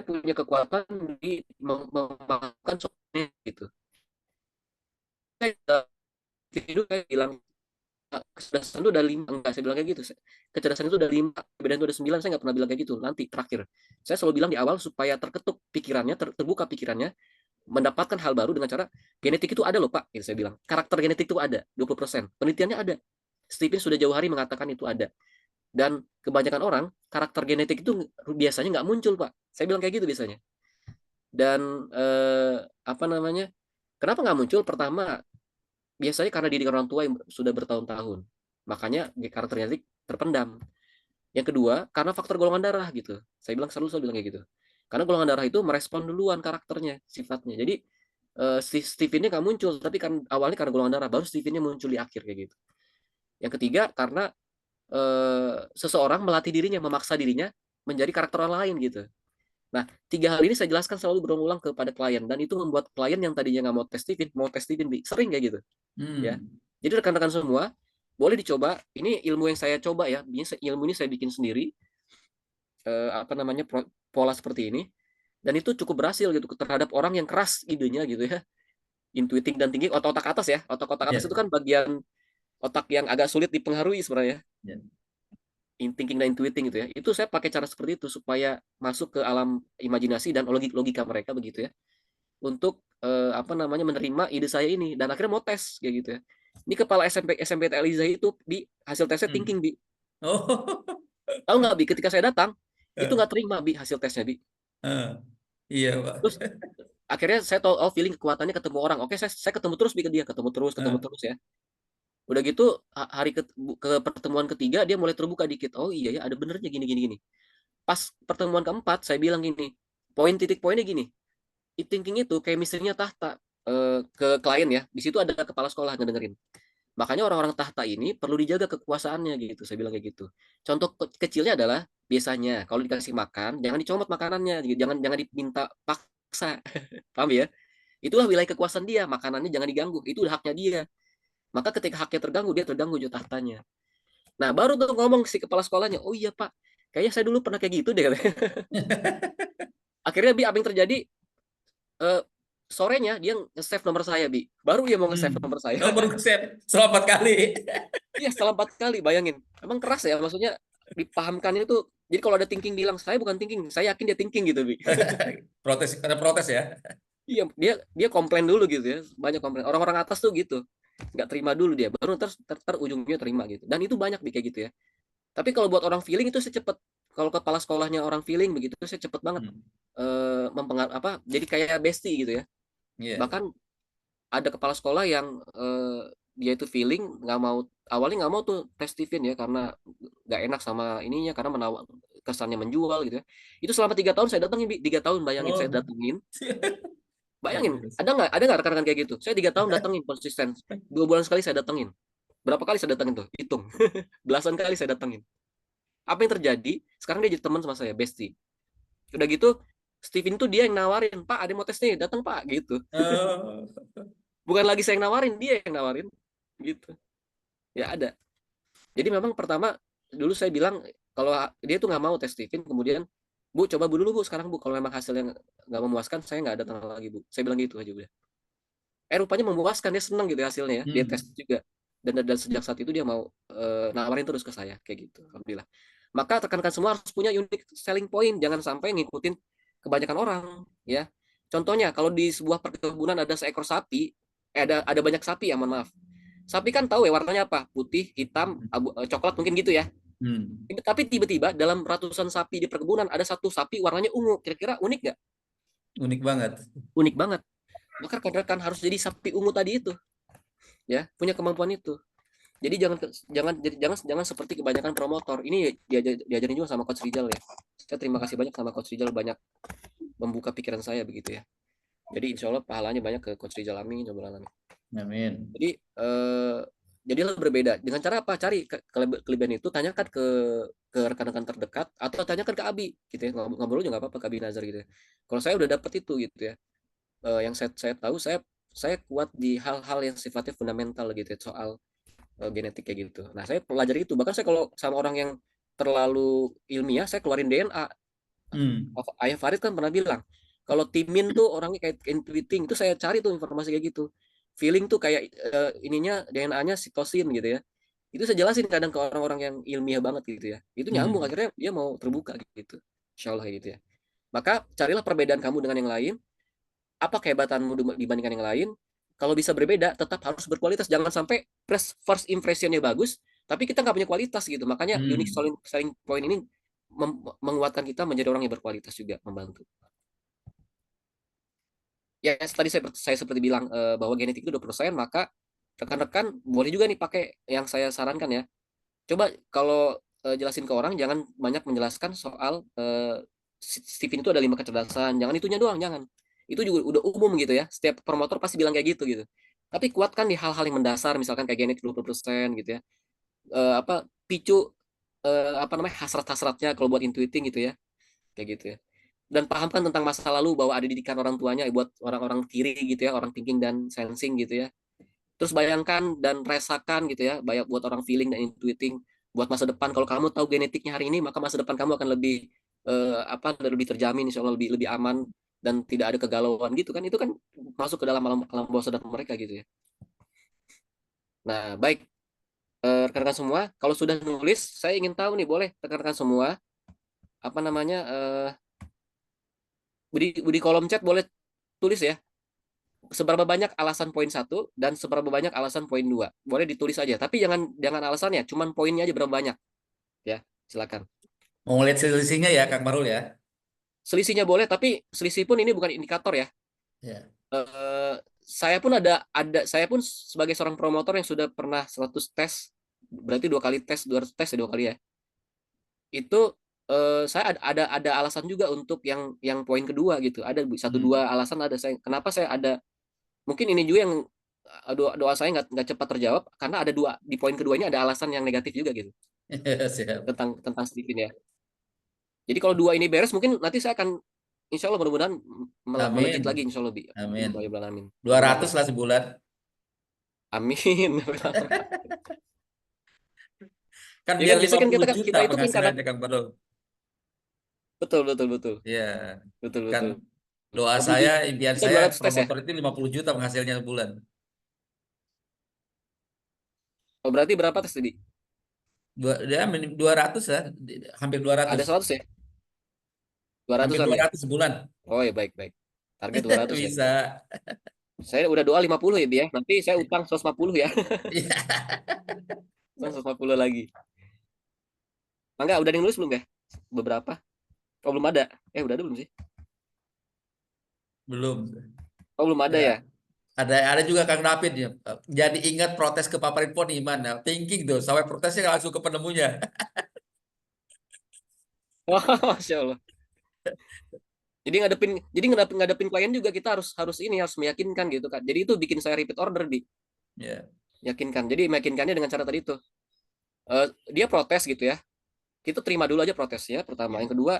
punya kekuatan di memakan soalnya gitu. Saya bilang kecerdasan itu udah 5, enggak, saya bilang kayak gitu. Kecerdasan itu udah 5, kemudian itu udah 9, saya nggak pernah bilang kayak gitu. Nanti terakhir, saya selalu bilang di awal supaya terketuk pikirannya, terbuka pikirannya, mendapatkan hal baru dengan cara genetik itu ada loh Pak, gitu saya bilang. Karakter genetik itu ada 20%. Penelitiannya ada. Stephen sudah jauh hari mengatakan itu ada. Dan kebanyakan orang karakter genetik itu biasanya nggak muncul Pak. Saya bilang kayak gitu biasanya. Dan apa namanya? Kenapa nggak muncul? Pertama, biasanya karena didikan orang tua yang sudah bertahun-tahun. Makanya karakter genetik terpendam. Yang kedua, karena faktor golongan darah gitu. Saya selalu bilang kayak gitu. Karena golongan darah itu merespon duluan karakternya, sifatnya. Jadi si Stephen-nya nggak muncul, tapi kan awalnya karena golongan darah, baru Stephen-nya muncul di akhir kayak gitu. Yang ketiga, karena seseorang melatih dirinya, memaksa dirinya menjadi karakter orang lain gitu. Nah, 3 hal ini saya jelaskan selalu berulang kepada klien, dan itu membuat klien yang tadinya nggak mau tes Stephen, sering kayak gitu. Ya. Jadi rekan-rekan semua, boleh dicoba. Ini ilmu yang saya coba ya. Ilmu ini saya bikin sendiri. Apa namanya, pola seperti ini. Dan itu cukup berhasil gitu terhadap orang yang keras idenya gitu ya. Intuitif dan tinggi, otak-otak atas ya. Otak-otak atas itu kan bagian otak yang agak sulit dipengaruhi sebenarnya. Thinking dan intuiting gitu ya. Itu saya pakai cara seperti itu supaya masuk ke alam imajinasi dan logika mereka begitu ya. Untuk apa namanya, menerima ide saya ini, dan akhirnya mau tes kayak gitu ya. Ini kepala SMP Eliza itu di hasil tesnya thinking Bi. Oh. Tahu nggak Bi, ketika saya datang itu nggak terima Bi hasil tesnya Bi. Iya Pak. Terus akhirnya saya tahu, feeling kekuatannya ketemu orang. Oke, saya ketemu terus Bi ke dia, ketemu terus ya. Udah gitu hari ke pertemuan ketiga dia mulai terbuka dikit. Oh iya ya, ada benernya gini. Pas pertemuan keempat saya bilang gini, titik poinnya gini. Thinking itu kayak misalnya tahta ke klien ya. Di situ ada kepala sekolah ngedengerin. Makanya orang-orang tahta ini perlu dijaga kekuasaannya gitu. Saya bilang kayak gitu. Contoh kecilnya adalah biasanya kalau dikasih makan jangan dicomot makanannya, jangan diminta paksa. Paham ya? Itulah wilayah kekuasaan dia, makanannya jangan diganggu. Itu udah haknya dia. Maka ketika haknya terganggu, dia terganggu juga tahtanya. Nah, baru tuh ngomong si kepala sekolahnya, oh iya Pak, kayaknya saya dulu pernah kayak gitu deh katanya. Akhirnya Bi, apa yang terjadi? Eh, sorenya dia nge-save nomor saya, Bi. Baru dia mau nge-save nomor saya. Oh, baru save setelah 4 kali. Iya, setelah 4 kali, bayangin. Emang keras ya, maksudnya dipahamkan itu. Jadi kalau ada thinking bilang, saya bukan thinking, saya yakin dia thinking gitu, Bi. Ada protes ya. Iya, dia komplain dulu gitu ya. Banyak komplain. Orang-orang atas tuh gitu. Nggak terima dulu dia, baru ntar ujungnya terima gitu. Dan itu banyak Bi kayak gitu ya. Tapi kalau buat orang feeling itu saya cepet. Kalau kepala sekolahnya orang feeling begitu, saya cepet banget jadi kayak bestie gitu ya. Iya. Bahkan ada kepala sekolah yang dia itu feeling awalnya nggak mau tuh tes Stephen ya karena nggak enak sama ininya karena kesannya menjual gitu ya. Itu selama 3 tahun saya datengin, 3 tahun bayangin saya Oh. datengin. Bayangin, ada nggak rekan-rekan kayak gitu? Saya 3 tahun datengin konsisten. 2 bulan sekali saya datengin. Berapa kali saya datengin tuh? Hitung. Belasan kali saya datengin. Apa yang terjadi? Sekarang dia jadi teman sama saya, bestie. Udah gitu, Steven tuh dia yang nawarin, Pak, ada yang mau tes nih, datang Pak, gitu. Oh. Bukan lagi saya yang nawarin, dia yang nawarin, gitu. Ya ada. Jadi memang pertama dulu saya bilang kalau dia tuh nggak mau tes Steven, kemudian Bu coba Bu dulu Bu sekarang Bu kalau memang hasilnya nggak memuaskan saya nggak datang lagi Bu. Saya bilang gitu aja udah. Rupanya memuaskan, dia senang gitu hasilnya ya. Dia tes juga dan sejak saat itu dia mau nawarin terus ke saya kayak gitu. Alhamdulillah. Maka rekan-rekan semua harus punya unique selling point, jangan sampai ngikutin kebanyakan orang ya. Contohnya kalau di sebuah perkebunan ada seekor sapi, ada banyak sapi ya, mohon maaf. Sapi kan tahu ya warnanya apa, putih, hitam, coklat mungkin gitu ya. Tapi tiba-tiba dalam ratusan sapi di perkebunan ada satu sapi warnanya ungu. Kira-kira unik nggak? Unik banget. Unik banget. Maka rekan-rekan harus jadi sapi ungu tadi itu, ya, punya kemampuan itu. Jadi jangan seperti kebanyakan promotor. Ini diajarin juga sama Coach Rizal ya. Saya terima kasih banyak sama Coach Rizal, banyak membuka pikiran saya begitu ya. Jadi insya Allah pahalanya banyak ke Coach Rizal, amin. Amin. Jadi jadilah berbeda. Dengan cara apa? Cari kelebihan itu, tanyakan ke rekan-rekan terdekat atau tanyakan ke Abi gitu ya. Ngobrol juga nggak apa-apa ke Abi Nazar gitu ya. Kalau saya udah dapet itu gitu ya. Yang saya tahu saya kuat di hal-hal yang sifatnya fundamental gitu ya, soal genetik kayak gitu. Nah, saya pelajari itu. Bahkan saya kalau sama orang yang terlalu ilmiah, saya keluarin DNA. Ayah Farid kan pernah bilang, kalau Timin tuh orangnya kayak intuiting, itu saya cari tuh informasi kayak gitu. Feeling tuh kayak ininya DNA-nya sitosin gitu ya. Itu saya jelasin kadang ke orang-orang yang ilmiah banget gitu ya. Itu nyambung, akhirnya dia mau terbuka gitu. Insya Allah kayak gitu ya. Maka carilah perbedaan kamu dengan yang lain. Apa kehebatanmu dibandingkan yang lain? Kalau bisa berbeda, tetap harus berkualitas. Jangan sampai first impressionnya bagus, tapi kita nggak punya kualitas gitu. Makanya unique selling point ini menguatkan kita menjadi orang yang berkualitas juga, membantu. Ya, tadi saya seperti bilang bahwa genetik itu 20%, maka rekan-rekan boleh juga nih pakai yang saya sarankan ya. Coba kalau jelasin ke orang, jangan banyak menjelaskan soal Stephen itu ada 5 kecerdasan. Jangan itunya doang, jangan. Itu juga udah umum gitu ya. Setiap promotor pasti bilang kayak gitu. Tapi kuatkan di hal-hal yang mendasar, misalkan kayak genetik 20% gitu ya. Picu hasrat-hasratnya kalau buat intuiting gitu ya. Kayak gitu ya. Dan pahamkan tentang masa lalu bahwa ada didikan orang tuanya buat orang-orang kiri gitu ya, orang thinking dan sensing gitu ya. Terus bayangkan dan rasakan gitu ya, banyak buat orang feeling dan intuiting buat masa depan. Kalau kamu tahu genetiknya hari ini, maka masa depan kamu akan lebih terjamin, insya Allah lebih aman dan tidak ada kegalauan gitu kan. Itu kan masuk ke dalam alam bawah sadar mereka gitu ya. Nah, baik rekan-rekan semua, kalau sudah nulis, saya ingin tahu nih, boleh rekan-rekan semua apa namanya di kolom chat boleh tulis ya seberapa banyak alasan poin 1 dan seberapa banyak alasan poin 2. Boleh ditulis aja, tapi jangan alasannya, cuman poinnya aja berapa banyak. Ya, silakan. Mau ngeliat selisihnya ya, Kang Marul ya. Selisihnya boleh, tapi selisih pun ini bukan indikator ya. Ya. Saya pun sebagai seorang promotor yang sudah pernah 100 tes, berarti 2 kali tes, 200 tes ya 2 kali ya. Itu saya ada alasan juga untuk yang poin kedua gitu. Ada 1-2 alasan ada saya. Kenapa saya ada, mungkin ini juga yang doa saya nggak cepat terjawab karena ada 2 di poin kedua ini ada alasan yang negatif juga gitu Siap. tentang Stephen ya. Jadi kalau 2 ini beres, mungkin nanti saya akan insya Allah mudah-mudahan melejit lagi insya Allah. Amin. Amin. 200 lah sebulan. Amin. Kan Ya biar kan biasanya kan 50 kita juta itu kan karena penghasilannya Kang Marul. Betul, betul, betul. Iya, Betul, kan betul. doa Lebih saya, impian bisa saya 200 tes ya. promotor itu 50 juta penghasilnya sebulan. Oh, berarti berapa tes tadi? Dia 200 lah, hampir 200. Ada 100 ya? Hampir 200-an ya? 200 sebulan. Oh ya, baik, baik. Target 200 ya. Bisa. Saya udah doa 50 ya, Bi ya. Nanti saya utang 150 ya. Iya. Utang 150 lagi. Enggak, udah ada yang nulis belum ya? Beberapa. Oh, belum ada. Udah ada belum sih? Belum. Oh, belum ada Ya. ya? Ada juga Kang David ya. Jadi ingat protes ke Pak Parinpon gimana? Thinking tuh, sampai protesnya langsung ke penemunya. Oh, Masya Allah. Jadi ngadepin klien juga kita harus meyakinkan gitu kan. Jadi itu bikin saya repeat order di Ya. yakinkan. Jadi meyakinkannya dengan cara tadi itu. Dia protes gitu ya. Kita terima dulu aja protesnya pertama. Yang kedua,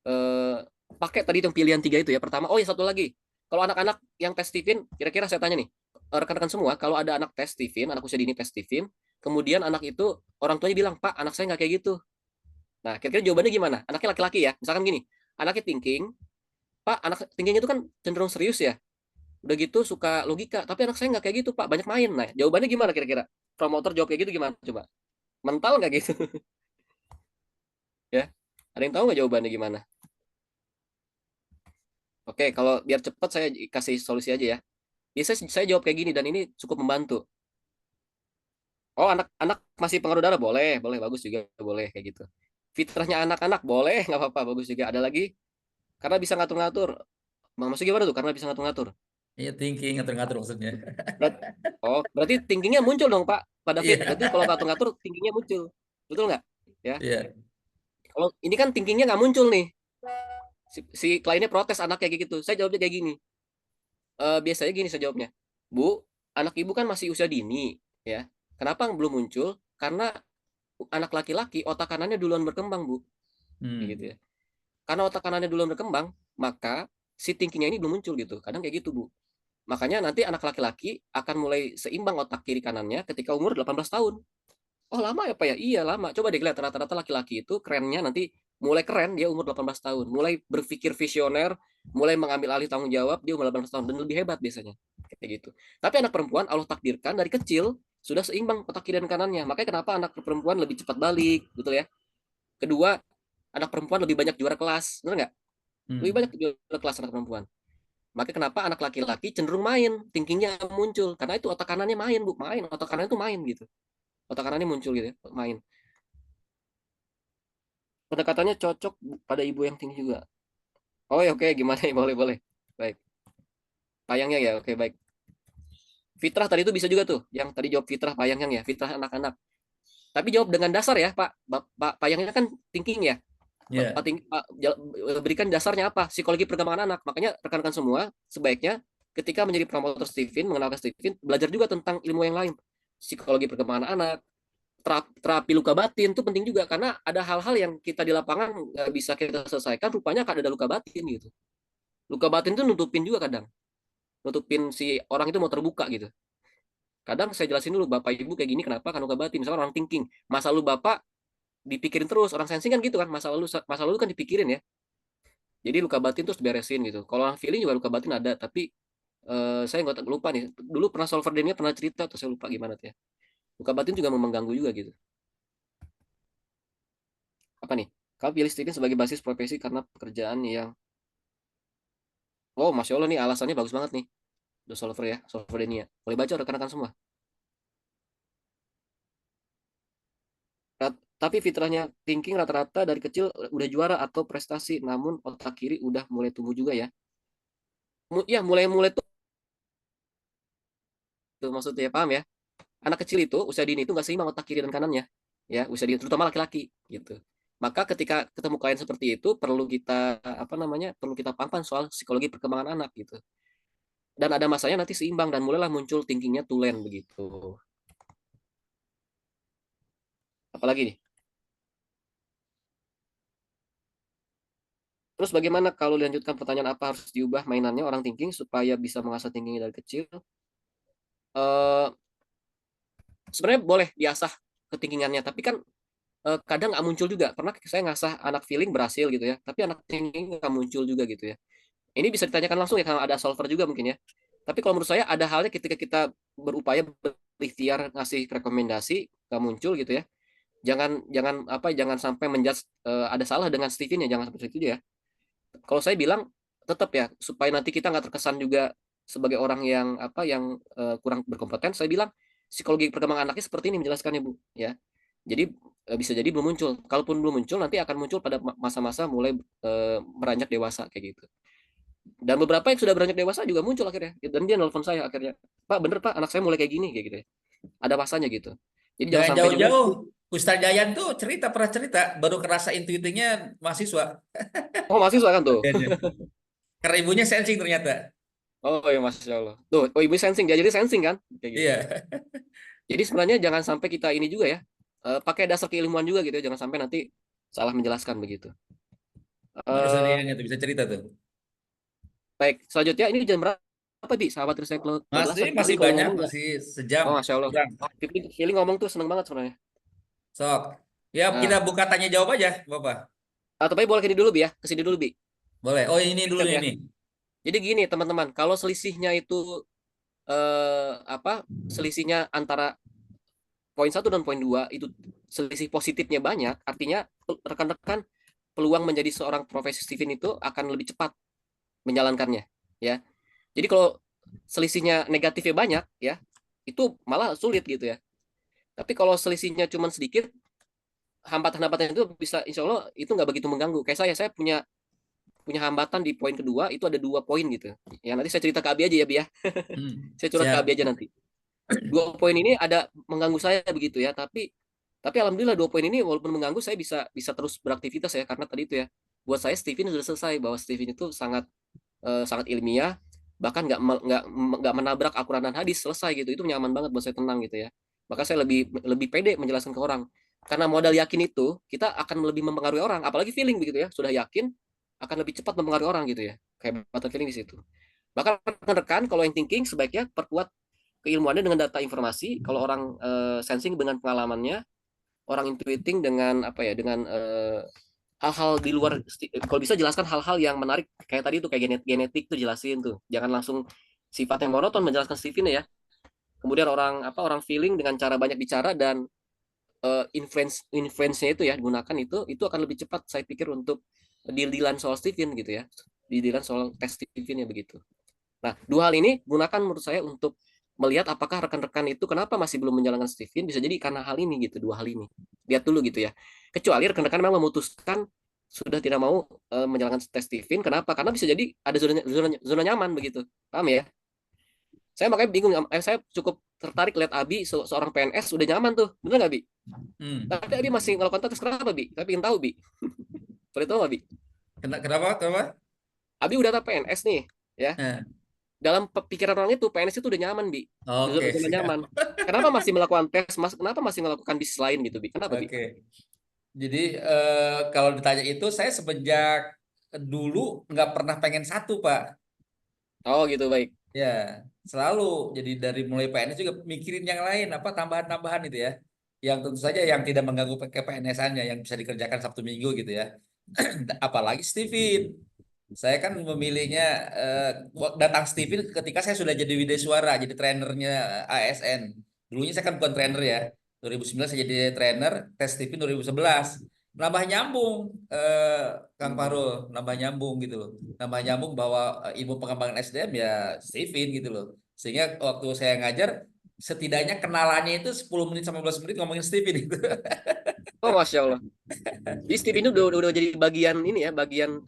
eh, pakai tadi yang pilihan 3 itu ya. Pertama, oh ya satu lagi. Kalau anak-anak yang tes Stephen, kira-kira saya tanya nih, rekan-rekan semua, kalau ada anak tes Stephen, anak usia dini tes Stephen, kemudian anak itu orang tuanya bilang, Pak, anak saya nggak kayak gitu. Nah, kira-kira jawabannya gimana? Anaknya laki-laki ya, misalkan gini, anaknya thinking, Pak, anak thinking itu kan cenderung serius ya, udah gitu suka logika, tapi anak saya nggak kayak gitu, Pak, banyak main. Nah, jawabannya gimana kira-kira? Promotor jawab kayak gitu gimana? Coba, mental nggak gitu? Ya, ada yang tahu nggak jawabannya gimana? Oke, kalau biar cepat saya kasih solusi aja ya. Saya jawab kayak gini dan ini cukup membantu. Oh, anak-anak masih pengaruh darah boleh, boleh bagus juga boleh kayak gitu. Fitrahnya anak-anak boleh, nggak apa-apa bagus juga. Ada lagi karena bisa ngatur-ngatur. Maksudnya gimana tuh? Karena bisa ngatur-ngatur. Iya, thinking ngatur-ngatur maksudnya. Berat- berarti thinkingnya muncul dong Pak, Pak David. Iya. Berarti kalau ngatur-ngatur thinkingnya muncul, betul nggak? Ya. Iya. Kalau ini kan thinkingnya nggak muncul nih. Si kliennya protes anaknya kayak gitu. Saya jawabnya kayak gini. Biasanya gini saya jawabnya. Bu, anak ibu kan masih usia dini, ya. Kenapa belum muncul? Karena anak laki-laki otak kanannya duluan berkembang, Bu. Kayak gitu Hmm. ya. Karena otak kanannya duluan berkembang, maka si thinkingnya ini belum muncul gitu. Kadang kayak gitu, Bu. Makanya nanti anak laki-laki akan mulai seimbang otak kiri kanannya ketika umur 18 tahun. Oh, lama ya, Pak ya? Iya, lama. Coba deh lihat rata-rata laki-laki itu kerennya nanti mulai keren dia umur 18 tahun. Mulai berpikir visioner, mulai mengambil alih tanggung jawab dia umur 18 tahun dan lebih hebat biasanya. Kayak gitu. Tapi anak perempuan Allah takdirkan dari kecil sudah seimbang otak kiri dan kanannya. Makanya kenapa anak perempuan lebih cepat balik, betul ya? Kedua, anak perempuan lebih banyak juara kelas, benar nggak? Lebih Hmm. banyak juara kelas anak perempuan. Makanya kenapa anak laki-laki cenderung main, thinkingnya muncul. Karena itu otak kanannya main, Bu. Main, otak kanan itu main gitu. Otak kanannya muncul gitu ya, main. Pendekatannya cocok pada ibu yang tinggi juga. Oh ya, oke, gimana ya? Boleh, boleh. Baik. Payangnya ya, oke, baik. Fitrah tadi itu bisa juga tuh. Yang tadi jawab fitrah payangnya ya, fitrah anak-anak. Tapi jawab dengan dasar ya, Pak. Pak payangnya kan thinking ya. Iya. Berikan dasarnya apa? Psikologi perkembangan anak. Makanya rekan-rekan semua sebaiknya ketika menjadi promotor Stephen, mengenalkan Stephen, belajar juga tentang ilmu yang lain. Psikologi perkembangan anak, terapi luka batin itu penting juga karena ada hal-hal yang kita di lapangan nggak bisa kita selesaikan, rupanya ada luka batin gitu. Luka batin itu nutupin juga kadang, nutupin si orang itu mau terbuka gitu. Kadang saya jelasin dulu bapak ibu kayak gini kenapa kan luka batin, misalnya orang thinking masa lalu bapak dipikirin terus, orang sensing kan gitu kan, masa lalu kan dipikirin ya. Jadi luka batin terus beresin gitu. Kalau orang feeling juga luka batin ada, tapi saya nggak lupa nih. Dulu pernah solver denia pernah cerita atau saya lupa gimana tuh ya. Luka batin juga mengganggu juga gitu. Apa nih? Kamu pilih Steven sebagai basis profesi karena pekerjaan yang Masya Allah nih alasannya bagus banget nih. The Solver ya, Solver Denia. Boleh baca rekan-rekan semua. Tapi fitrahnya thinking rata-rata dari kecil udah juara atau prestasi, namun otak kiri udah mulai tumbuh juga ya. Ya mulai-mulai tuh maksudnya paham ya. Anak kecil itu usia dini itu nggak seimbang otak kiri dan kanannya. Ya, usia dini terutama laki-laki gitu. Maka ketika ketemu klien seperti itu perlu kita apa namanya? Perlu kita paham soal psikologi perkembangan anak gitu. Dan ada masanya nanti seimbang dan mulailah muncul thinkingnya tulen begitu. Apalagi nih? Terus bagaimana kalau dilanjutkan pertanyaan apa harus diubah mainannya orang thinking supaya bisa mengasah thinkingnya dari kecil? Eh, Sebenarnya boleh diasah ketinggingannya, tapi kan kadang nggak muncul juga. Pernah saya ngasah anak feeling berhasil gitu ya, tapi anak thinking nggak muncul juga gitu ya. Ini bisa ditanyakan langsung ya karena ada solver juga mungkin ya. Tapi kalau menurut saya ada halnya ketika kita berupaya berikhtiar ngasih rekomendasi nggak muncul gitu ya. Jangan sampai menjudge ada salah dengan Steven ya, jangan seperti itu ya. Kalau saya bilang tetap ya supaya nanti kita nggak terkesan juga sebagai orang yang kurang berkompeten, saya bilang psikologi perkembangan anaknya seperti ini menjelaskannya Bu ya. Jadi bisa jadi belum muncul. Kalaupun belum muncul nanti akan muncul pada masa-masa mulai beranjak dewasa kayak gitu. Dan beberapa yang sudah beranjak dewasa juga muncul akhirnya. Dan dia nelfon saya akhirnya, Pak bener Pak anak saya mulai kayak gini kayak gitu ya. Ada masanya gitu. Jadi jangan Jangan sampai juga. jauh-jauh. Ustadz Jayan tuh pernah cerita, baru kerasa intuitifnya mahasiswa. Oh mahasiswa kan tuh. Iya, iya. Karena ibunya sensing ternyata. Oh ya Masya Allah. Tuh, oh ibu sensing, dia jadi sensing kan? Kayak gitu. Iya. Jadi sebenarnya jangan sampai kita ini juga ya, pakai dasar keilmuan juga gitu, jangan sampai nanti salah menjelaskan begitu. Ini Ustadz Eh, Jayan tuh bisa cerita tuh. baik, selanjutnya ini jam berapa Bi? Sahabat saya Masih kebablasan. masih Feeling kalau banyak, ngomong nggak? masih sejam Oh Masya Allah. kurang. Feeling ngomong tuh seneng banget sebenarnya. Sok. Ya kita Nah, buka tanya jawab aja, Bapak. tapi boleh kesini dulu Bi ya, kesini dulu Bi. Boleh. Oh ini dulu Chat ya. ini. Jadi gini teman-teman, kalau selisihnya itu selisihnya antara poin satu dan poin 2 itu selisih positifnya banyak, artinya rekan-rekan peluang menjadi seorang profesi Steven itu akan lebih cepat menjalankannya, ya. Jadi kalau selisihnya negatifnya banyak, ya, itu malah sulit gitu ya. Tapi kalau selisihnya cuma sedikit, hambatan-hambatan itu bisa, insya Allah itu nggak begitu mengganggu. Kayak saya punya punya hambatan di poin kedua itu ada 2 poin gitu. Ya nanti saya cerita ke Abi aja ya, Bi ya. Saya curhat ke Siap. Abi aja nanti. 2 poin ini ada mengganggu saya begitu ya, tapi alhamdulillah 2 poin ini walaupun mengganggu saya bisa bisa terus beraktivitas ya karena tadi itu ya buat saya Steven sudah selesai bahwa Steven itu sangat ilmiah bahkan nggak menabrak Al-Quran dan hadis selesai gitu itu nyaman banget buat saya tenang gitu ya maka saya lebih lebih pede menjelaskan ke orang karena modal yakin itu kita akan lebih mempengaruhi orang apalagi feeling begitu ya sudah yakin akan lebih cepat mempengaruhi orang gitu ya kayak kehebatan feeling di situ maka rekan-rekan kalau yang thinking sebaiknya perkuat keilmuannya dengan data informasi kalau orang sensing dengan pengalamannya orang intuiting dengan apa ya dengan hal-hal di luar kalau bisa jelaskan hal-hal yang menarik kayak tadi tuh kayak genetik tuh jelasin tuh jangan langsung sifat yang monoton menjelaskan Steven ya kemudian orang feeling dengan cara banyak bicara dan influence-nya itu ya gunakan itu akan lebih cepat saya pikir untuk deal-dealan soal Steven gitu ya deal-dealan soal tes Steven ya begitu. Nah, 2 hal ini gunakan menurut saya untuk melihat apakah rekan-rekan itu kenapa masih belum menjalankan Steven, bisa jadi karena hal ini gitu, 2 hal ini. Lihat dulu gitu ya. Kecuali rekan-rekan memang memutuskan sudah tidak mau menjalankan tes Steven, kenapa? Karena bisa jadi ada zona nyaman begitu. Paham ya? Saya makanya bingung, saya cukup tertarik lihat Abi seorang PNS udah nyaman tuh. Bener nggak, Bi? Hmm. Tapi Abi masih melakukan tes kenapa, Bi? Tapi ingin tahu, Bi. Boleh tahu nggak, Bi? Kenapa? Kenapa? Abi udah PNS nih, ya. Eh, Dalam pikiran orang itu PNS itu udah nyaman Bi Oke, zona siap. nyaman kenapa masih melakukan tes kenapa masih melakukan bisnis lain gitu Bi kenapa Bi Oke. Jadi kalau ditanya itu saya semenjak dulu nggak pernah pengen satu, Pak. oh gitu baik Ya, selalu. Jadi dari mulai PNS juga mikirin yang lain, apa tambahan-tambahan itu ya. Yang tentu saja yang tidak mengganggu ke PNS-annya, yang bisa dikerjakan Sabtu Minggu gitu ya. Apalagi Steven. Saya kan memilihnya datang Steven ketika saya sudah jadi Widya Suara, jadi trenernya ASN. Dulunya saya kan bukan trainer ya. 2009 saya jadi trainer, tes Steven 2011. Nambah nyambung, Kang Farul, nambah nyambung gitu loh. Nambah nyambung bahwa ilmu pengembangan SDM ya Steven gitu loh. Sehingga waktu saya ngajar, setidaknya kenalannya itu 10 menit sampai 15 menit ngomongin Steven itu. oh Masya Allah jadi Steve ini udah jadi bagian ini ya bagian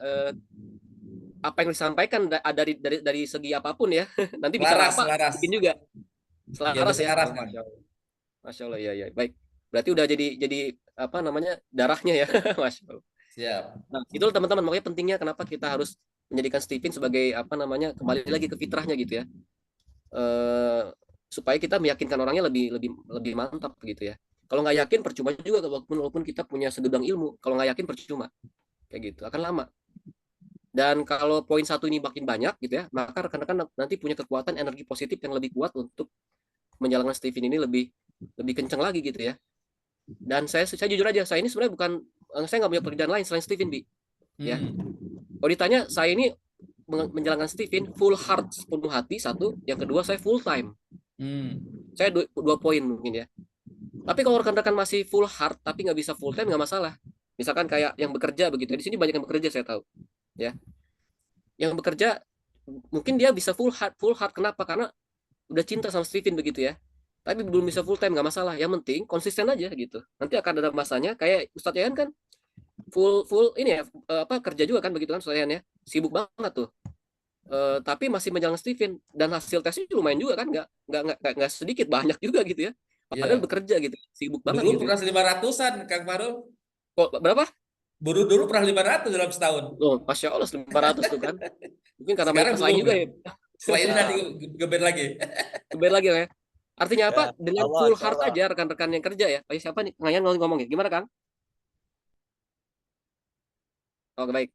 apa yang disampaikan dari segi apapun ya nanti bicara Selaras, apa selaras. mungkin juga Ya udah selaras ya selaras oh kan. Masya Allah ya ya baik berarti udah jadi apa namanya darahnya ya Masya Allah Siap. nah itu teman-teman makanya pentingnya kenapa kita harus menjadikan Steven sebagai apa namanya kembali lagi ke fitrahnya gitu ya eh, supaya kita meyakinkan orangnya lebih lebih lebih mantap gitu ya. Kalau nggak yakin percuma juga walaupun kita punya segudang ilmu. Kalau nggak yakin percuma kayak gitu akan lama. Dan kalau poin satu ini makin banyak gitu ya, maka rekan-rekan nanti punya kekuatan energi positif yang lebih kuat untuk menjalankan Steven ini lebih lebih kencang lagi gitu ya. Dan saya jujur aja, saya ini sebenarnya bukan, saya nggak punya pekerjaan lain selain Steven, Bi. Ya. Kalau ditanya, saya ini menjalankan Steven full heart, sepenuh hati, satu. Yang kedua, saya full time. Saya dua poin mungkin ya. Tapi kalau rekan-rekan masih full heart tapi nggak bisa full time, nggak masalah. Misalkan kayak yang bekerja begitu. Di sini banyak yang bekerja, saya tahu. Ya. Yang bekerja mungkin dia bisa full heart. Kenapa? Karena udah cinta sama Steven begitu ya. Tapi belum bisa full time, nggak masalah. Yang penting konsisten aja gitu. Nanti akan ada masanya kayak Ustadz Yayan kan full ini ya, kerja juga kan begitu kan Ustadz Yayan ya. Sibuk banget tuh. Tapi masih menjalankan Steven dan hasil tesnya lumayan juga kan, nggak sedikit, banyak juga gitu ya. Padahal Ya. bekerja gitu, sibuk banget Dulu gitu. pernah 500-an, Kang Farul. Kok berapa? Dulu pernah 500 dalam setahun. Oh, Masya Allah 500 tuh kan. Mungkin karena banyak Sekarang pesaing belum juga ya. ya. Setelah ini nanti gebet lagi. Gebet lagi ya. Artinya apa? Ya, Dengan Allah, full insya heart Allah. aja rekan-rekan yang kerja ya. Oh, siapa nih? Ngayan ngomong ya. Gimana Kang? Oke, baik.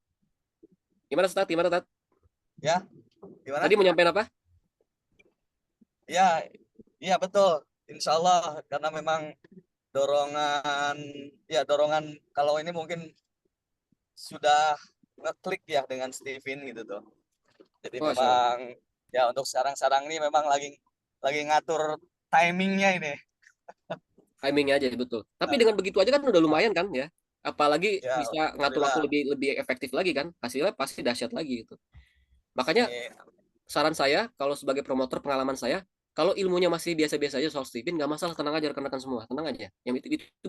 Gimana Ustadz? Gimana Ustadz? Ya, gimana? Tadi mau nyampein apa? Ya, iya betul. Insya Allah, karena memang dorongan kalau ini mungkin sudah ngeklik ya dengan Steven gitu tuh. Jadi Oh, Masya Allah. memang ya untuk sekarang ini memang lagi ngatur timingnya ini. Timingnya aja betul. Tapi dengan begitu aja kan udah lumayan kan ya. Apalagi Ya, bisa ngatur waktu alhamdulillah. lebih efektif lagi kan. Hasilnya pasti dahsyat lagi gitu. Makanya Ini saran saya kalau sebagai promotor, pengalaman saya, kalau ilmunya masih biasa-biasa aja soal Steven, nggak masalah, tenang aja rekan-rekan semua, tenang aja. Yang itu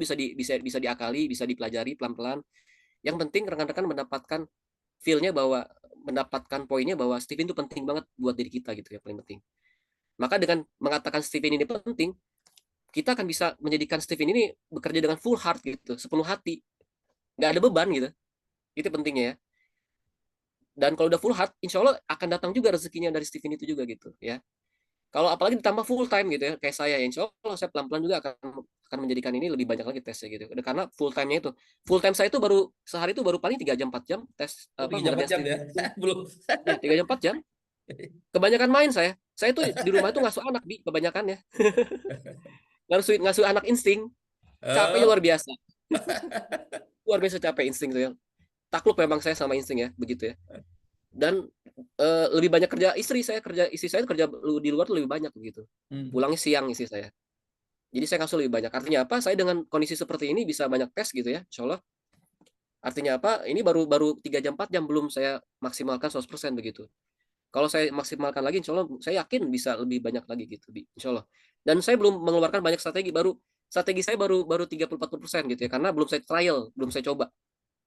bisa diakali, bisa dipelajari pelan-pelan. Yang penting rekan-rekan mendapatkan feel-nya, bahwa mendapatkan poinnya bahwa Steven itu penting banget buat diri kita gitu ya, paling penting. Maka dengan mengatakan Steven ini penting, kita akan bisa menjadikan Steven ini bekerja dengan full heart gitu, sepenuh hati, nggak ada beban gitu. Itu pentingnya ya. Dan kalau udah full heart, insya Allah akan datang juga rezekinya dari Steven itu juga gitu ya. Kalau apalagi ditambah full time gitu ya, kayak saya, insya Allah saya pelan-pelan juga akan menjadikan ini lebih banyak lagi tesnya gitu. Karena full time-nya itu, full time saya itu baru sehari itu baru paling 3 jam 4 jam tes, 3 jam 4 jam ya. Belum. Ya 3 jam 4 jam. Kebanyakan main saya. Saya tuh di rumah itu ngasuh anak kebanyakan ya. ngasuh anak insting. Capeknya luar biasa. Luar biasa capek insting tuh ya. Takluk memang saya sama insting ya, begitu ya. Dan lebih banyak kerja istri saya kerja di luar tuh lebih banyak begitu. Pulangnya siang istri saya. Jadi saya ngasuh lebih banyak. Artinya apa? Saya dengan kondisi seperti ini bisa banyak tes gitu ya, insya Allah. Artinya apa? Ini baru 3 jam 4 jam, belum saya maksimalkan 100% begitu. Kalau saya maksimalkan lagi, insya Allah saya yakin bisa lebih banyak lagi gitu, insya Allah. Dan saya belum mengeluarkan banyak strategi saya baru 30-40% gitu ya, karena belum saya trial, belum saya coba.